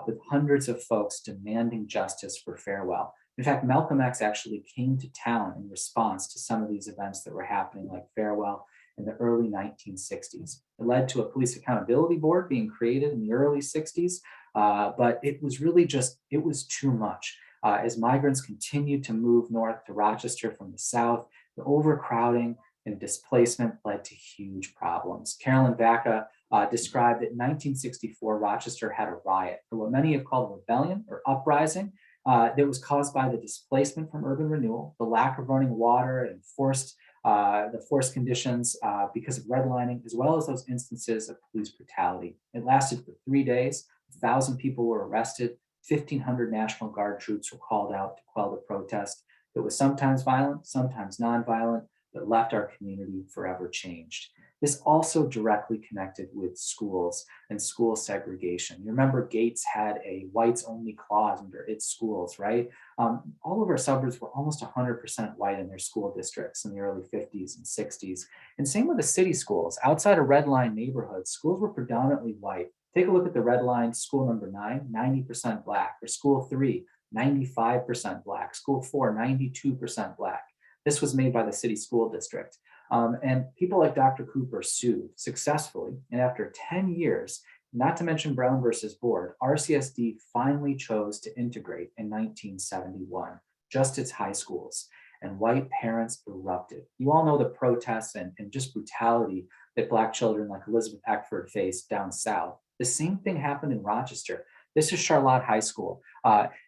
with hundreds of folks demanding justice for Farewell. In fact, Malcolm X actually came to town in response to some of these events that were happening, like Farewell, in the early 1960s. It led to a police accountability board being created in the early 60s, but it was really just, it was too much. As migrants continued to move north to Rochester from the south, the overcrowding and displacement led to huge problems. Carolyn Vaca described that in 1964, Rochester had a riot, or what many have called a rebellion or uprising, that was caused by the displacement from urban renewal, the lack of running water and the forced conditions because of redlining, as well as those instances of police brutality. It lasted for 3 days. 1,000 people were arrested. 1,500 National Guard troops were called out to quell the protest. It was sometimes violent, sometimes nonviolent, but left our community forever changed. This also directly connected with schools and school segregation. You remember Gates had a whites only clause under its schools, right? All of our suburbs were almost 100% white in their school districts in the early 50s and 60s. And same with the city schools. Outside of red line neighborhoods, schools were predominantly white. Take a look at the red line school number 9, 90% Black, or school 3, 95% Black, school 4, 92% Black. This was made by the city school district. And people like Dr. Cooper sued successfully. And after 10 years, not to mention Brown versus Board, RCSD finally chose to integrate in 1971, just its high schools. And white parents erupted. You all know the protests and just brutality that Black children like Elizabeth Eckford faced down south. The same thing happened in Rochester. This is Charlotte High School.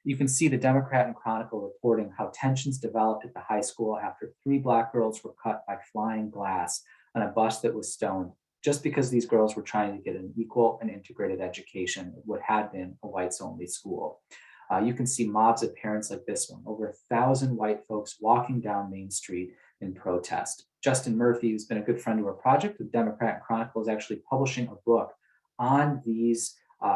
You can see the Democrat and Chronicle reporting how tensions developed at the high school after 3 Black girls were cut by flying glass on a bus that was stoned, just because these girls were trying to get an equal and integrated education at what had been a whites-only school. You can see mobs of parents like this one, over 1,000 white folks walking down Main Street in protest. Justin Murphy, who's been a good friend to our project, the Democrat and Chronicle, is actually publishing a book on these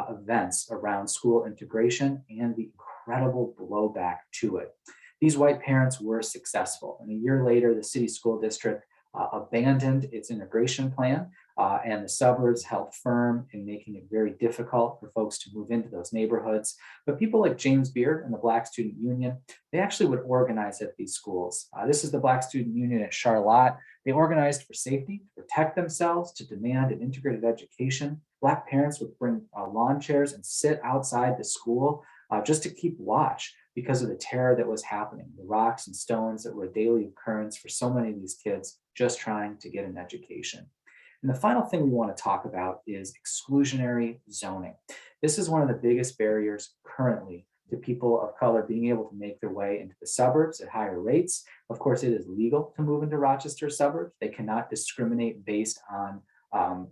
events around school integration and the incredible blowback to it. These white parents were successful. And a year later, the city school district abandoned its integration plan, and the suburbs held firm in making it very difficult for folks to move into those neighborhoods. But people like James Beard and the Black Student Union, they actually would organize at these schools. This is the Black Student Union at Charlotte. They organized for safety, to protect themselves, to demand an integrated education. Black parents would bring lawn chairs and sit outside the school just to keep watch because of the terror that was happening, the rocks and stones that were a daily occurrence for so many of these kids just trying to get an education. And the final thing we want to talk about is exclusionary zoning. This is one of the biggest barriers currently to people of color being able to make their way into the suburbs at higher rates. Of course, it is legal to move into Rochester suburbs. They cannot discriminate based on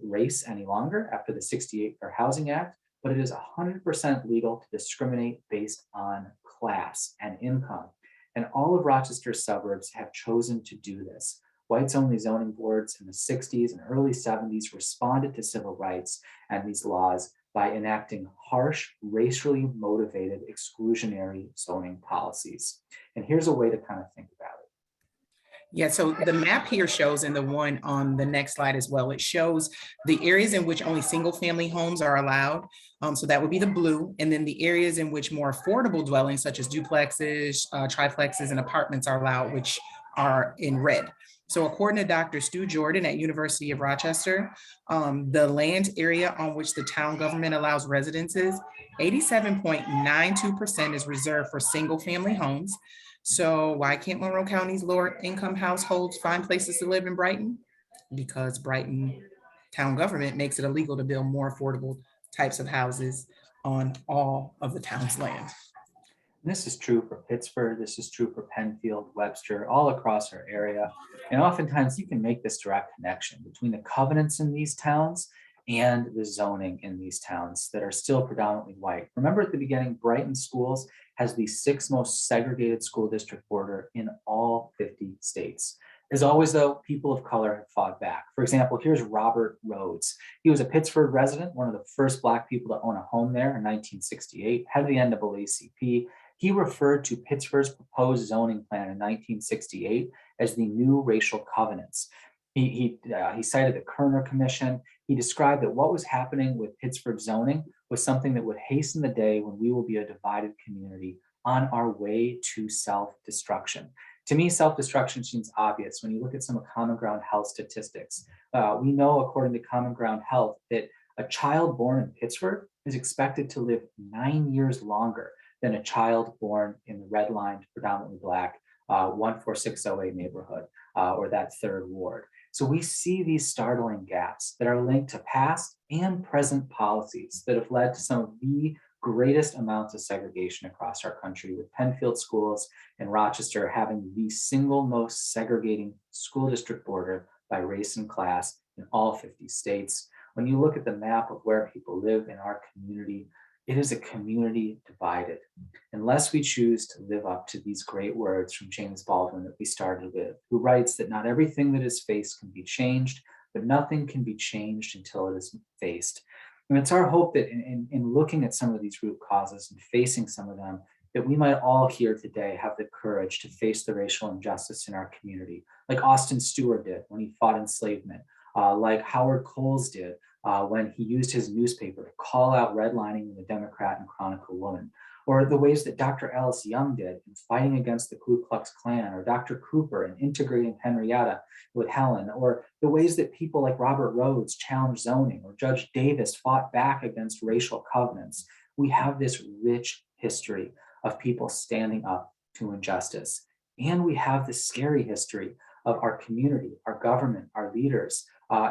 race any longer after the '68 Fair Housing Act, but it is 100% legal to discriminate based on class and income. And all of Rochester's suburbs have chosen to do this. Whites-only zoning boards in the 60s and early 70s responded to civil rights and these laws by enacting harsh, racially motivated exclusionary zoning policies. And here's a way to kind of think about it. Yeah, so the map here shows, and the one on the next slide as well, it shows the areas in which only single family homes are allowed. So that would be the blue, and then the areas in which more affordable dwellings such as duplexes, triplexes, and apartments are allowed, which are in red. So according to Dr. Stu Jordan at University of Rochester, the land area on which the town government allows residences, 87.92% is reserved for single family homes. So why can't Monroe County's lower income households find places to live in Brighton? Because Brighton town government makes it illegal to build more affordable types of houses on all of the town's land. And this is true for Pittsburgh, this is true for Penfield, Webster, all across our area. And oftentimes you can make this direct connection between the covenants in these towns and the zoning in these towns that are still predominantly white. Remember at the beginning, Brighton Schools has the 6th most segregated school district border in all 50 states. As always, though, people of color have fought back. For example, here's Robert Rhodes. He was a Pittsburgh resident, one of the first Black people to own a home there in 1968, head of the NAACP. He referred to Pittsburgh's proposed zoning plan in 1968 as the new racial covenants. He cited the Kerner Commission. He described that what was happening with Pittsburgh zoning was something that would hasten the day when we will be a divided community on our way to self-destruction. To me, self-destruction seems obvious when you look at some of Common Ground Health statistics. We know, according to Common Ground Health, that a child born in Pittsburgh is expected to live 9 years longer than a child born in the redlined, predominantly Black 14608 neighborhood or that 3rd ward. So we see these startling gaps that are linked to past and present policies that have led to some of the greatest amounts of segregation across our country, with Penfield schools and Rochester having the single most segregating school district border by race and class in all 50 states. When you look at the map of where people live in our community, it is a community divided. Unless we choose to live up to these great words from James Baldwin that we started with, who writes that not everything that is faced can be changed, but nothing can be changed until it is faced. And it's our hope that in looking at some of these root causes and facing some of them, that we might all here today have the courage to face the racial injustice in our community, like Austin Stewart did when he fought enslavement, like Howard Coles did when he used his newspaper to call out redlining in the Democrat and Chronicle Woman, or the ways that Dr. Alice Young did in fighting against the Ku Klux Klan, or Dr. Cooper in integrating Henrietta with Helen, or the ways that people like Robert Rhodes challenged zoning, or Judge Davis fought back against racial covenants. We have this rich history of people standing up to injustice. And we have this scary history of our community, our government, our leaders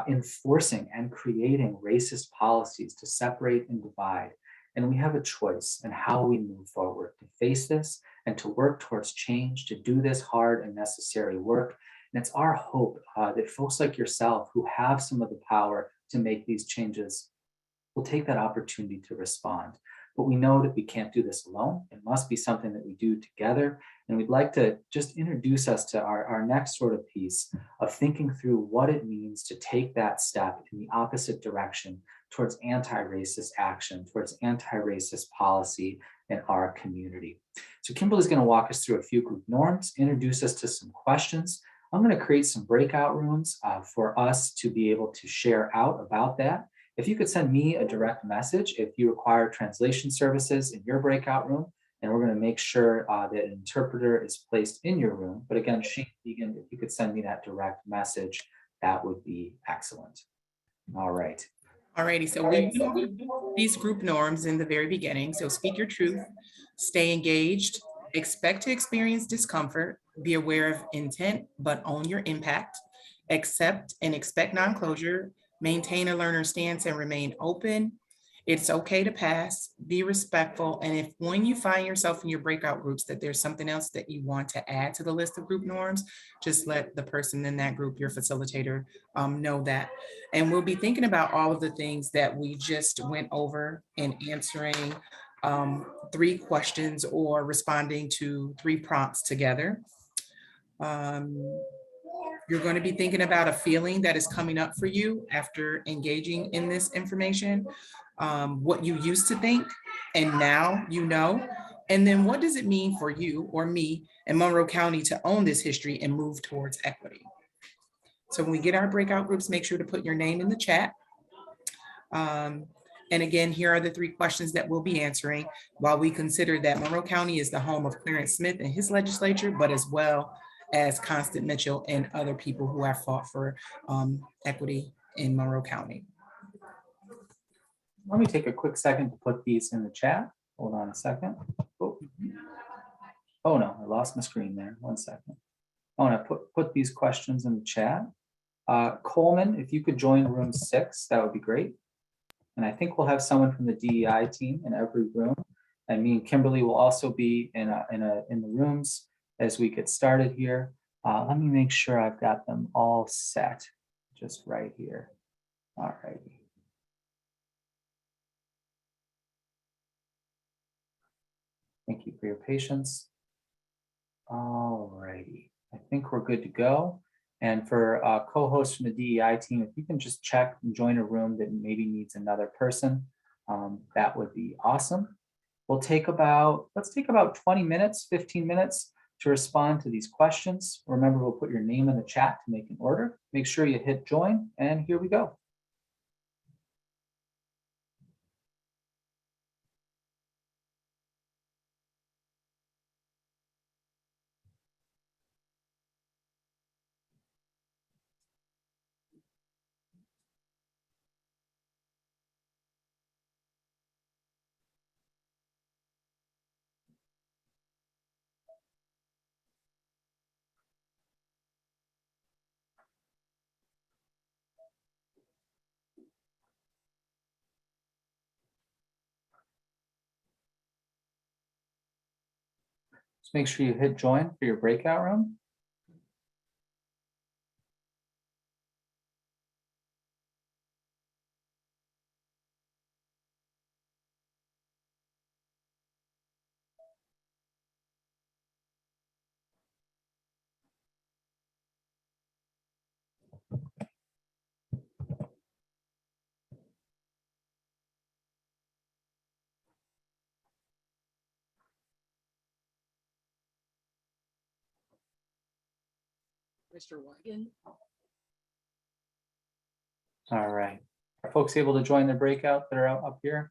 enforcing and creating racist policies to separate and divide. And we have a choice in how we move forward to face this and to work towards change, to do this hard and necessary work. And it's our hope that folks like yourself who have some of the power to make these changes will take that opportunity to respond. But we know that we can't do this alone. It must be something that we do together. And we'd like to just introduce us to our next sort of piece of thinking through what it means to take that step in the opposite direction towards anti-racist action, towards anti-racist policy, in our community. So Kimberly's going to walk us through a few group norms, introduce us to some questions. I'm going to create some breakout rooms for us to be able to share out about that. If you could send me a direct message if you require translation services in your breakout room, and we're going to make sure that an interpreter is placed in your room. But again, Shane Weigand, if you could send me that direct message, that would be excellent. All right. Alrighty, so we do these group norms in the very beginning. So speak your truth, stay engaged, expect to experience discomfort, be aware of intent, but own your impact, accept and expect non-closure, maintain a learner stance and remain open. It's okay to pass, be respectful. And if when you find yourself in your breakout groups that there's something else that you want to add to the list of group norms, just let the person in that group, your facilitator, know that. And we'll be thinking about all of the things that we just went over in answering 3 questions or responding to 3 prompts together. You're going to be thinking about a feeling that is coming up for you after engaging in this information, what you used to think and now you know, and then what does it mean for you or me in Monroe County to own this history and move towards equity. So when we get our breakout groups, make sure to put your name in the chat. And again, here are the 3 questions that we'll be answering while we consider that Monroe County is the home of Clarence Smith and his legislature, but as well as Constance Mitchell and other people who have fought for equity in Monroe County. Let me take a quick second to put these in the chat. Hold on a second. Oh no, I lost my screen there. 1 second. I want to put these questions in the chat. Coleman, if you could join room 6, that would be great. And I think we'll have someone from the DEI team in every room. And me and Kimberly will also be in the rooms as we get started here. Let me make sure I've got them all set just right here. All righty. Thank you for your patience. All righty. I think we're good to go. And for co-hosts from the DEI team, if you can just check and join a room that maybe needs another person, that would be awesome. Let's take about 20 minutes, 15 minutes to respond to these questions. Remember, we'll put your name in the chat to make an order. Make sure you hit join, and here we go. Just make sure you hit join for your breakout room. Mr. Wagon. All right. Are folks able to join the breakout that are up here?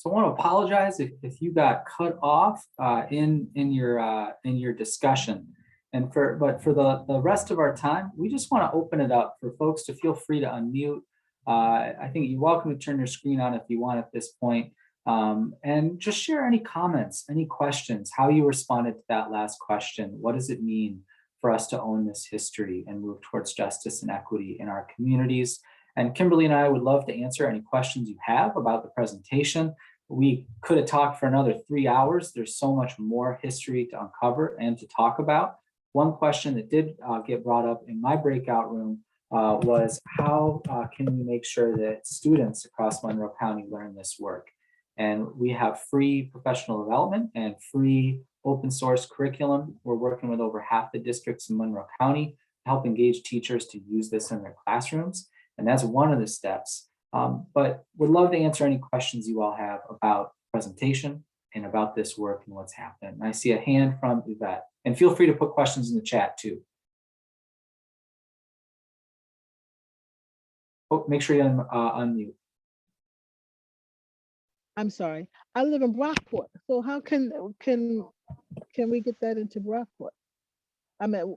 So I want to apologize if you got cut off in your discussion. But for the rest of our time, we just want to open it up for folks to feel free to unmute. I think you're welcome to turn your screen on if you want at this point. And just share any comments, any questions, how you responded to that last question. What does it mean for us to own this history and move towards justice and equity in our communities? And Kimberly and I would love to answer any questions you have about the presentation. We could have talked for another 3 hours. There's so much more history to uncover and to talk about. One question that did get brought up in my breakout room was how can we make sure that students across Monroe County learn this work? And we have free professional development and free open source curriculum. We're working with over half the districts in Monroe County to help engage teachers to use this in their classrooms. And that's one of the steps. But would love to answer any questions you all have about presentation and about this work and what's happened. I see a hand from Yvette, and feel free to put questions in the chat too. Oh, make sure you unmute. I'm sorry. I live in Brockport, so how can we get that into Brockport? I mean,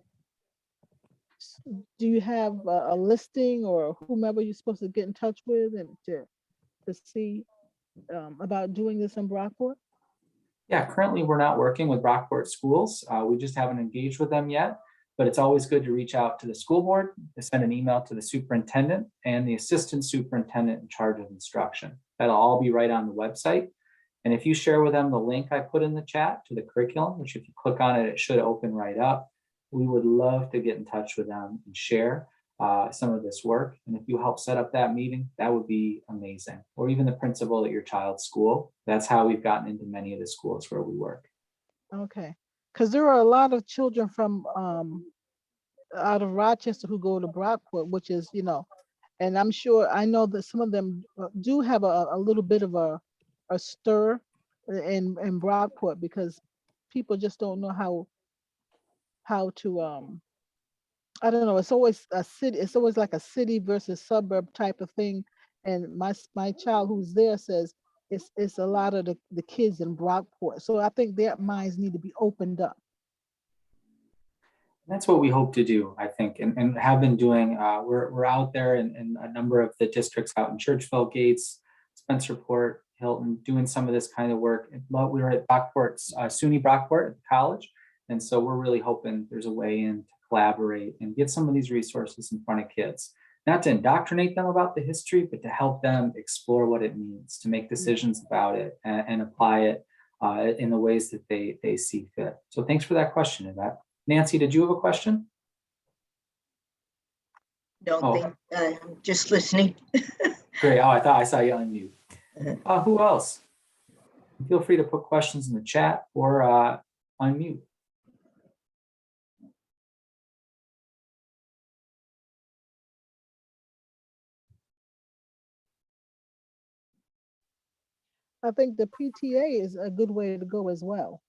do you have a listing or whomever you're supposed to get in touch with and to see about doing this in Brockport? Yeah, currently we're not working with Brockport schools. We just haven't engaged with them yet, but it's always good to reach out to the school board, to send an email to the superintendent and the assistant superintendent in charge of instruction. That'll all be right on the website. And if you share with them the link I put in the chat to the curriculum, which if you click on it, it should open right up. We would love to get in touch with them and share some of this work. And if you help set up that meeting, that would be amazing. Or even the principal at your child's school. That's how we've gotten into many of the schools where we work. Okay, because there are a lot of children from out of Rochester who go to Brockport, which is, and I'm sure, I know that some of them do have a little bit of a stir in Brockport because people just don't know how to, I don't know, it's always a city, it's always like a city versus suburb type of thing. And my child who's there says it's a lot of the kids in Brockport. So I think their minds need to be opened up. That's what we hope to do, I think, and have been doing. We're out there in a number of the districts out in Churchville, Gates, Spencerport, Hilton, doing some of this kind of work. We were at Brockport, SUNY Brockport at the college. And so we're really hoping there's a way in to collaborate and get some of these resources in front of kids, not to indoctrinate them about the history, but to help them explore what it means, to make decisions about it and apply it in the ways that they see fit. So thanks for that question, Yvette. Nancy, did you have a question? I'm just listening. Great. Oh, I thought I saw you unmute. Who else? Feel free to put questions in the chat or unmute. I think the PTA is a good way to go as well.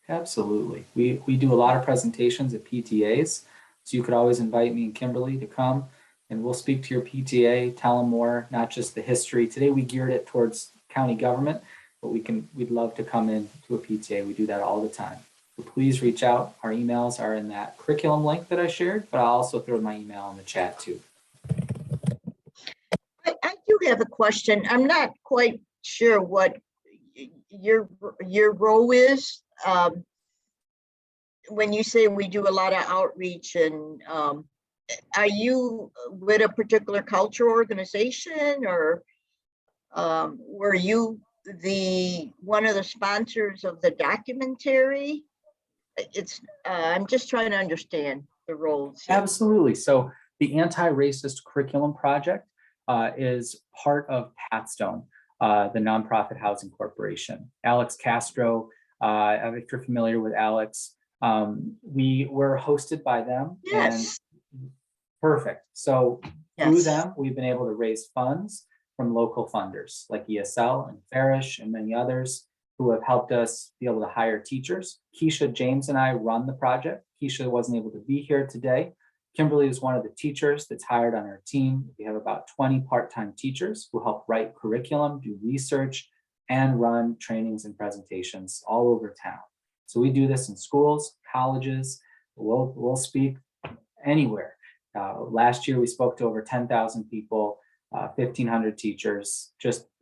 Absolutely. We do a lot of presentations at PTAs. So you could always invite me and Kimberly to come and we'll speak to your PTA, tell them more, not just the history. Today we geared it towards county government, but we'd love to come in to a PTA. We do that all the time. So please reach out. Our emails are in that curriculum link that I shared, but I'll also throw my email in the chat too. I do have a question. I'm not quite sure what your role is. When you say we do a lot of outreach, and are you with a particular culture organization, or were you one of the sponsors of the documentary? I'm just trying to understand the roles here. Absolutely. So the Anti-Racist Curriculum Project is part of Patstone, the nonprofit housing corporation. Alex Castro, if you're familiar with Alex, we were hosted by them. Yes. And perfect. So Yes. through them, we've been able to raise funds from local funders like ESL and Farish and many others who have helped us be able to hire teachers. Keisha James and I run the project. Keisha wasn't able to be here today. Kimberly is one of the teachers that's hired on our team. We have about 20 part-time teachers who help write curriculum, do research, and run trainings and presentations all over town. So we do this in schools, colleges, we'll speak anywhere. Last year, we spoke to over 10,000 people, 1,500 teachers.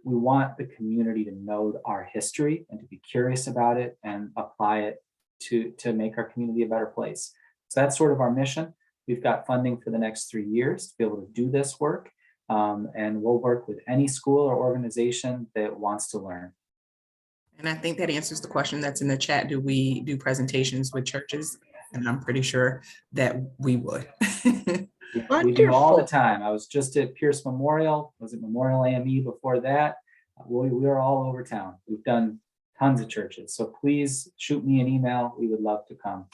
We want the community to know our history and to be curious about it and apply it to make our community a better place. So that's sort of our mission. We've got funding for the next 3 years to be able to do this work. And we'll work with any school or organization that wants to learn. And I think that answers the question that's in the chat. Do we do presentations with churches? And I'm pretty sure that we would. We do all the time. I was just at Pierce Memorial, was at Memorial AME before that. We are all over town. We've done tons of churches. So please shoot me an email. We would love to come.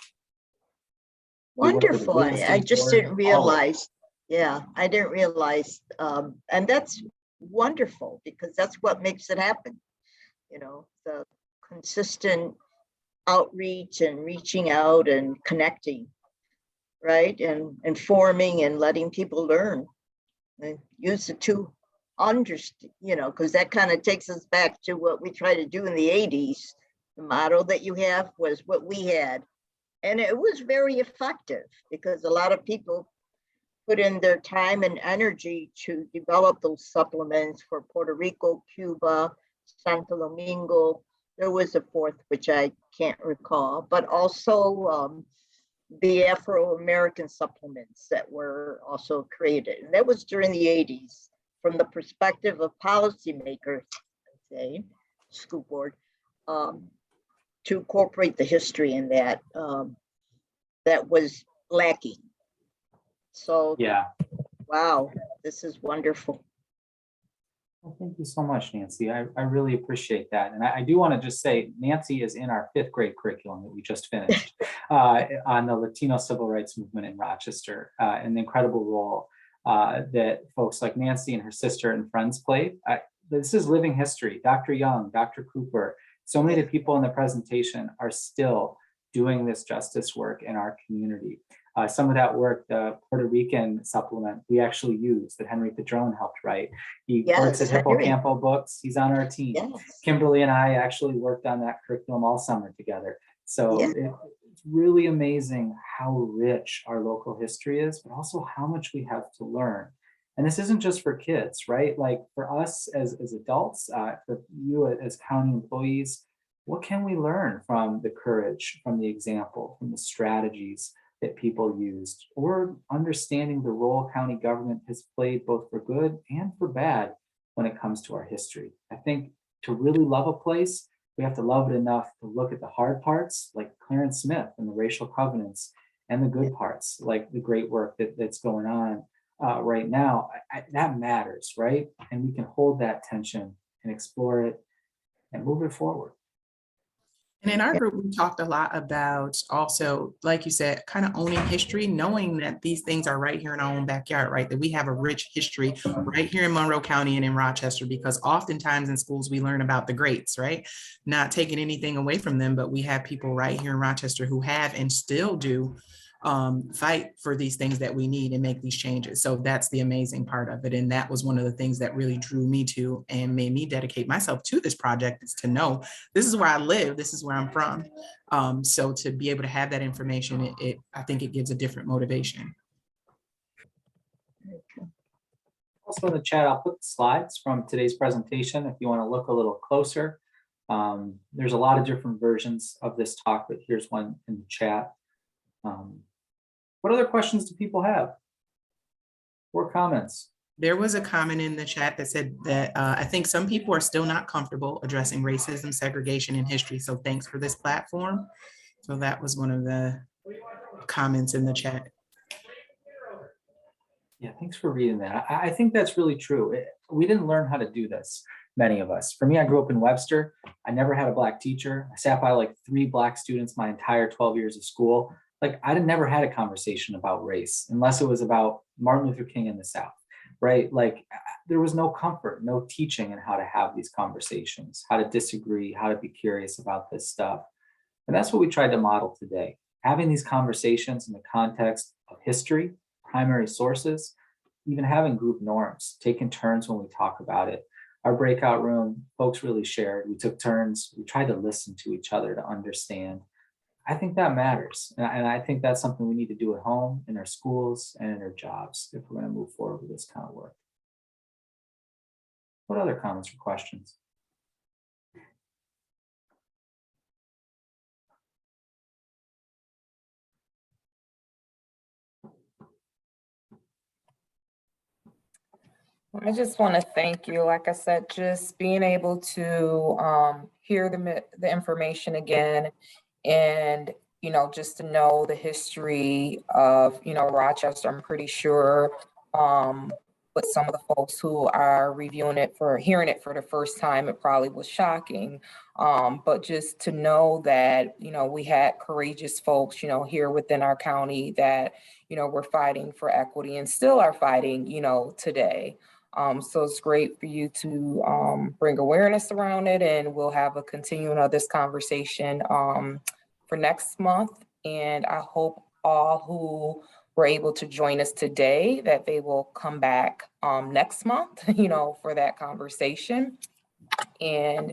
Wonderful. I just didn't realize. Yeah, I didn't realize. And that's wonderful because that's what makes it happen. You know, the consistent outreach and reaching out and connecting, right? And informing and letting people learn and use it to understand, you know, because that kind of takes us back to what we tried to do in the 80s. The motto that you have was what we had. And it was very effective because a lot of people put in their time and energy to develop those supplements for Puerto Rico, Cuba, Santo Domingo. There was a fourth, which I can't recall, but also the Afro-American supplements that were also created. And that was during the 80s from the perspective of policymakers, I'd say, school board, to incorporate the history in that that was lacking. So, yeah. Wow, this is wonderful. Well, thank you so much, Nancy. I really appreciate that. And I do want to just say, Nancy is in our 5th grade curriculum that we just finished on the Latino civil rights movement in Rochester, an incredible role that folks like Nancy and her sister and friends played. This is living history. Dr. Young, Dr. Cooper, so many of the people in the presentation are still doing this justice work in our community. Some of that work, the Puerto Rican supplement, we actually use that Henry Padron helped write. He works at Hippocampal Books. He's on our team. Yes. Kimberly and I actually worked on that curriculum all summer together. So it's really amazing how rich our local history is, but also how much we have to learn. And this isn't just for kids, right? Like for us as adults, for you as county employees, what can we learn from the courage, from the example, from the strategies that people used, or understanding the role county government has played both for good and for bad when it comes to our history? I think to really love a place, we have to love it enough to look at the hard parts like Clarence Smith and the racial covenants, and the good parts like the great work that's going on right now. That matters, right? And we can hold that tension and explore it and move it forward. And in our group, we talked a lot about also, like you said, kind of owning history, knowing that these things are right here in our own backyard, right? That we have a rich history right here in Monroe County and in Rochester, because oftentimes in schools, we learn about the greats, right? Not taking anything away from them, but we have people right here in Rochester who have and still do fight for these things that we need and make these changes. So that's the amazing part of it. And that was one of the things that really drew me to and made me dedicate myself to this project, is to know this is where I live, this is where I'm from. So to be able to have that information, I think it gives a different motivation. Also in the chat, I'll put the slides from today's presentation if you want to look a little closer. There's a lot of different versions of this talk, but here's one in the chat. What other questions do people have or comments? There was a comment in the chat that said that I think some people are still not comfortable addressing racism, segregation, and history. So thanks for this platform. So that was one of the comments in the chat. Yeah, thanks for reading that. I think that's really true. We didn't learn how to do this, many of us. For me, I grew up in Webster. I never had a Black teacher. I sat by like 3 Black students my entire 12 years of school. Like I never had a conversation about race unless it was about Martin Luther King in the South, right? Like there was no comfort, no teaching in how to have these conversations, how to disagree, how to be curious about this stuff. And that's what we tried to model today. Having these conversations in the context of history, primary sources, even having group norms, taking turns when we talk about it. Our breakout room, folks really shared. We took turns. We tried to listen to each other to understand. I think that matters. And I think that's something we need to do at home, in our schools, and in our jobs if we're going to move forward with this kind of work. What other comments or questions? I just want to thank you. Like I said, just being able to hear the information again, and just to know the history of Rochester. I'm pretty sure with some of the folks who are hearing it for the first time, it probably was shocking. But just to know that we had courageous folks here within our county that were fighting for equity and still are fighting today. So it's great for you to bring awareness around it, and we'll have a continuing of this conversation for next month. And I hope all who were able to join us today, that they will come back next month, for that conversation. And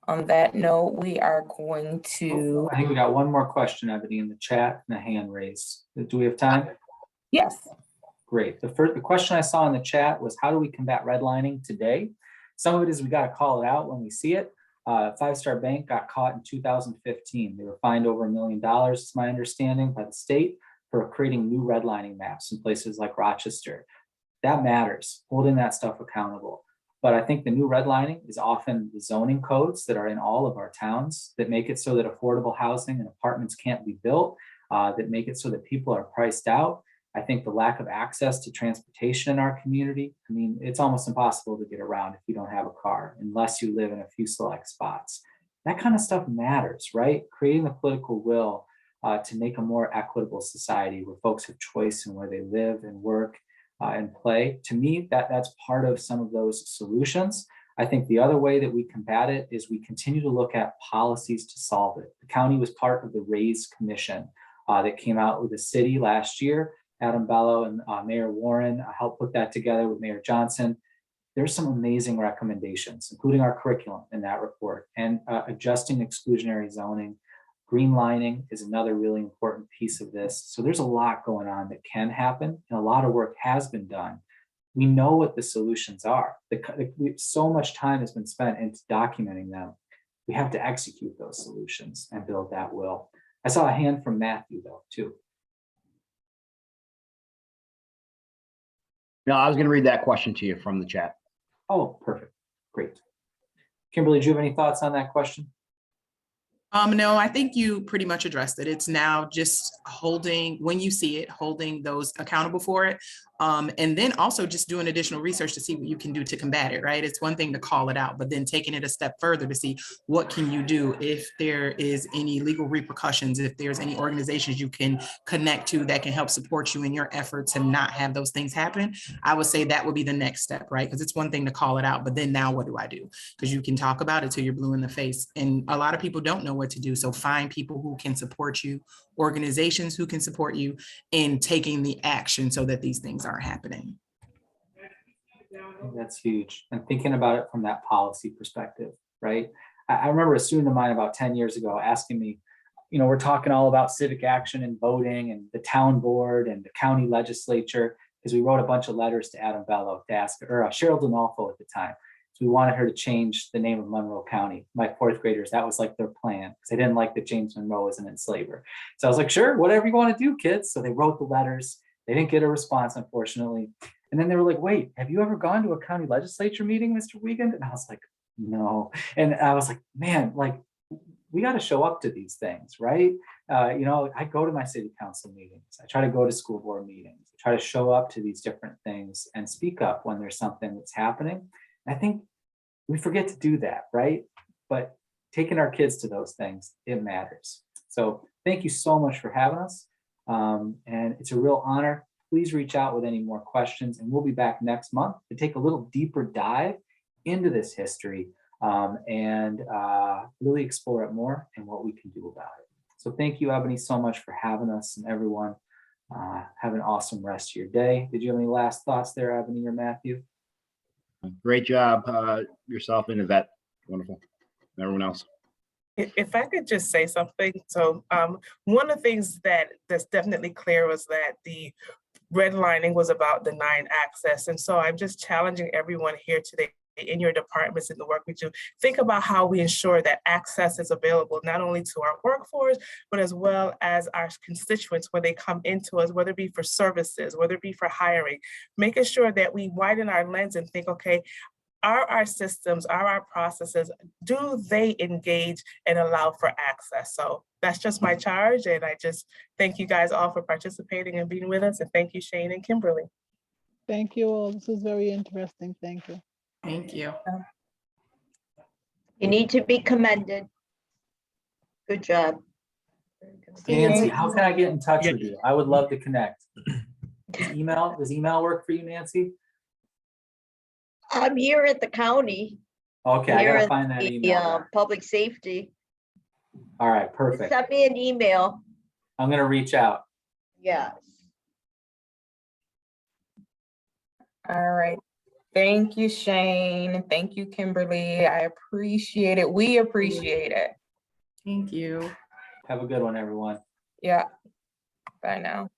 on that note, we are going to. I think we got one more question, Ebony, in the chat and a hand raised. Do we have time? Yes. Great. The question I saw in the chat was, how do we combat redlining today? Some of it is we got to call it out when we see it. Five Star Bank got caught in 2015. They were fined over $1 million, it's my understanding, by the state for creating new redlining maps in places like Rochester. That matters, holding that stuff accountable. But I think the new redlining is often the zoning codes that are in all of our towns that make it so that affordable housing and apartments can't be built, that make it so that people are priced out. I think the lack of access to transportation in our community, I mean, it's almost impossible to get around if you don't have a car, unless you live in a few select spots. That kind of stuff matters, right? Creating the political will to make a more equitable society where folks have choice in where they live and work and play. To me, that's part of some of those solutions. I think the other way that we combat it is we continue to look at policies to solve it. The county was part of the RAISE Commission that came out with the city last year. Adam Bello and Mayor Warren helped put that together with Mayor Johnson. There's some amazing recommendations, including our curriculum in that report, and adjusting exclusionary zoning. Greenlining is another really important piece of this. So there's a lot going on that can happen, and a lot of work has been done. We know what the solutions are. So much time has been spent into documenting them. We have to execute those solutions and build that will. I saw a hand from Matthew though, too. No, I was going to read that question to you from the chat. Oh, perfect. Great. Kimberly, do you have any thoughts on that question? No, I think you pretty much addressed it. It's now just holding, when you see it, holding those accountable for it. And then also just doing additional research to see what you can do to combat it, right? It's one thing to call it out, but then taking it a step further to see what can you do if there is any legal repercussions, if there's any organizations you can connect to that can help support you in your effort to not have those things happen. I would say that would be the next step, right? Because it's one thing to call it out, but then now what do I do? Because you can talk about it till you're blue in the face. And a lot of people don't know what to do. So find people who can support you, organizations who can support you in taking the action so that these things aren't happening. That's huge. And thinking about it from that policy perspective, right? I remember a student of mine about 10 years ago asking me, we're talking all about civic action and voting and the town board and the county legislature, because we wrote a bunch of letters to Adam Bello to ask, or Cheryl Denolfo at the time. So we wanted her to change the name of Monroe County. My fourth graders, that was like their plan, because they didn't like that James Monroe was an enslaver. So I was like, sure, whatever you want to do, kids. So they wrote the letters. They didn't get a response, unfortunately. And then they were like, wait, have you ever gone to a county legislature meeting, Mr. Weigand? And I was like, no. And I was like, man, like, we got to show up to these things, right? I go to my city council meetings. I try to go to school board meetings. I try to show up to these different things and speak up when there's something that's happening. I think we forget to do that, right? But taking our kids to those things, it matters. So thank you so much for having us. And it's a real honor. Please reach out with any more questions, and we'll be back next month to take a little deeper dive into this history and really explore it more and what we can do about it. So thank you, Ebony, so much for having us, and everyone. Have an awesome rest of your day. Did you have any last thoughts there, Ebony or Matthew? Great job, yourself and Yvette. Wonderful. And everyone else. If I could just say something. So one of the things that's definitely clear was that the redlining was about denying access. And so I'm just challenging everyone here today in your departments and the work we do, think about how we ensure that access is available not only to our workforce, but as well as our constituents when they come into us, whether it be for services, whether it be for hiring, making sure that we widen our lens and think, okay, are our systems, are our processes, do they engage and allow for access? So that's just my charge. And I just thank you guys all for participating and being with us. And thank you, Shane and Kimberly. Thank you all. This is very interesting. Thank you. Thank you. You need to be commended. Good job. Nancy, how can I get in touch with you? I would love to connect. Does email work for you, Nancy? I'm here at the county. Okay, I Here gotta at find that the, email. Public safety. All right, perfect. Send me an email. I'm gonna reach out. Yes. All right. Thank you, Shane. Thank you, Kimberly. I appreciate it. We appreciate it. Thank you. Have a good one, everyone. Yeah. Bye now.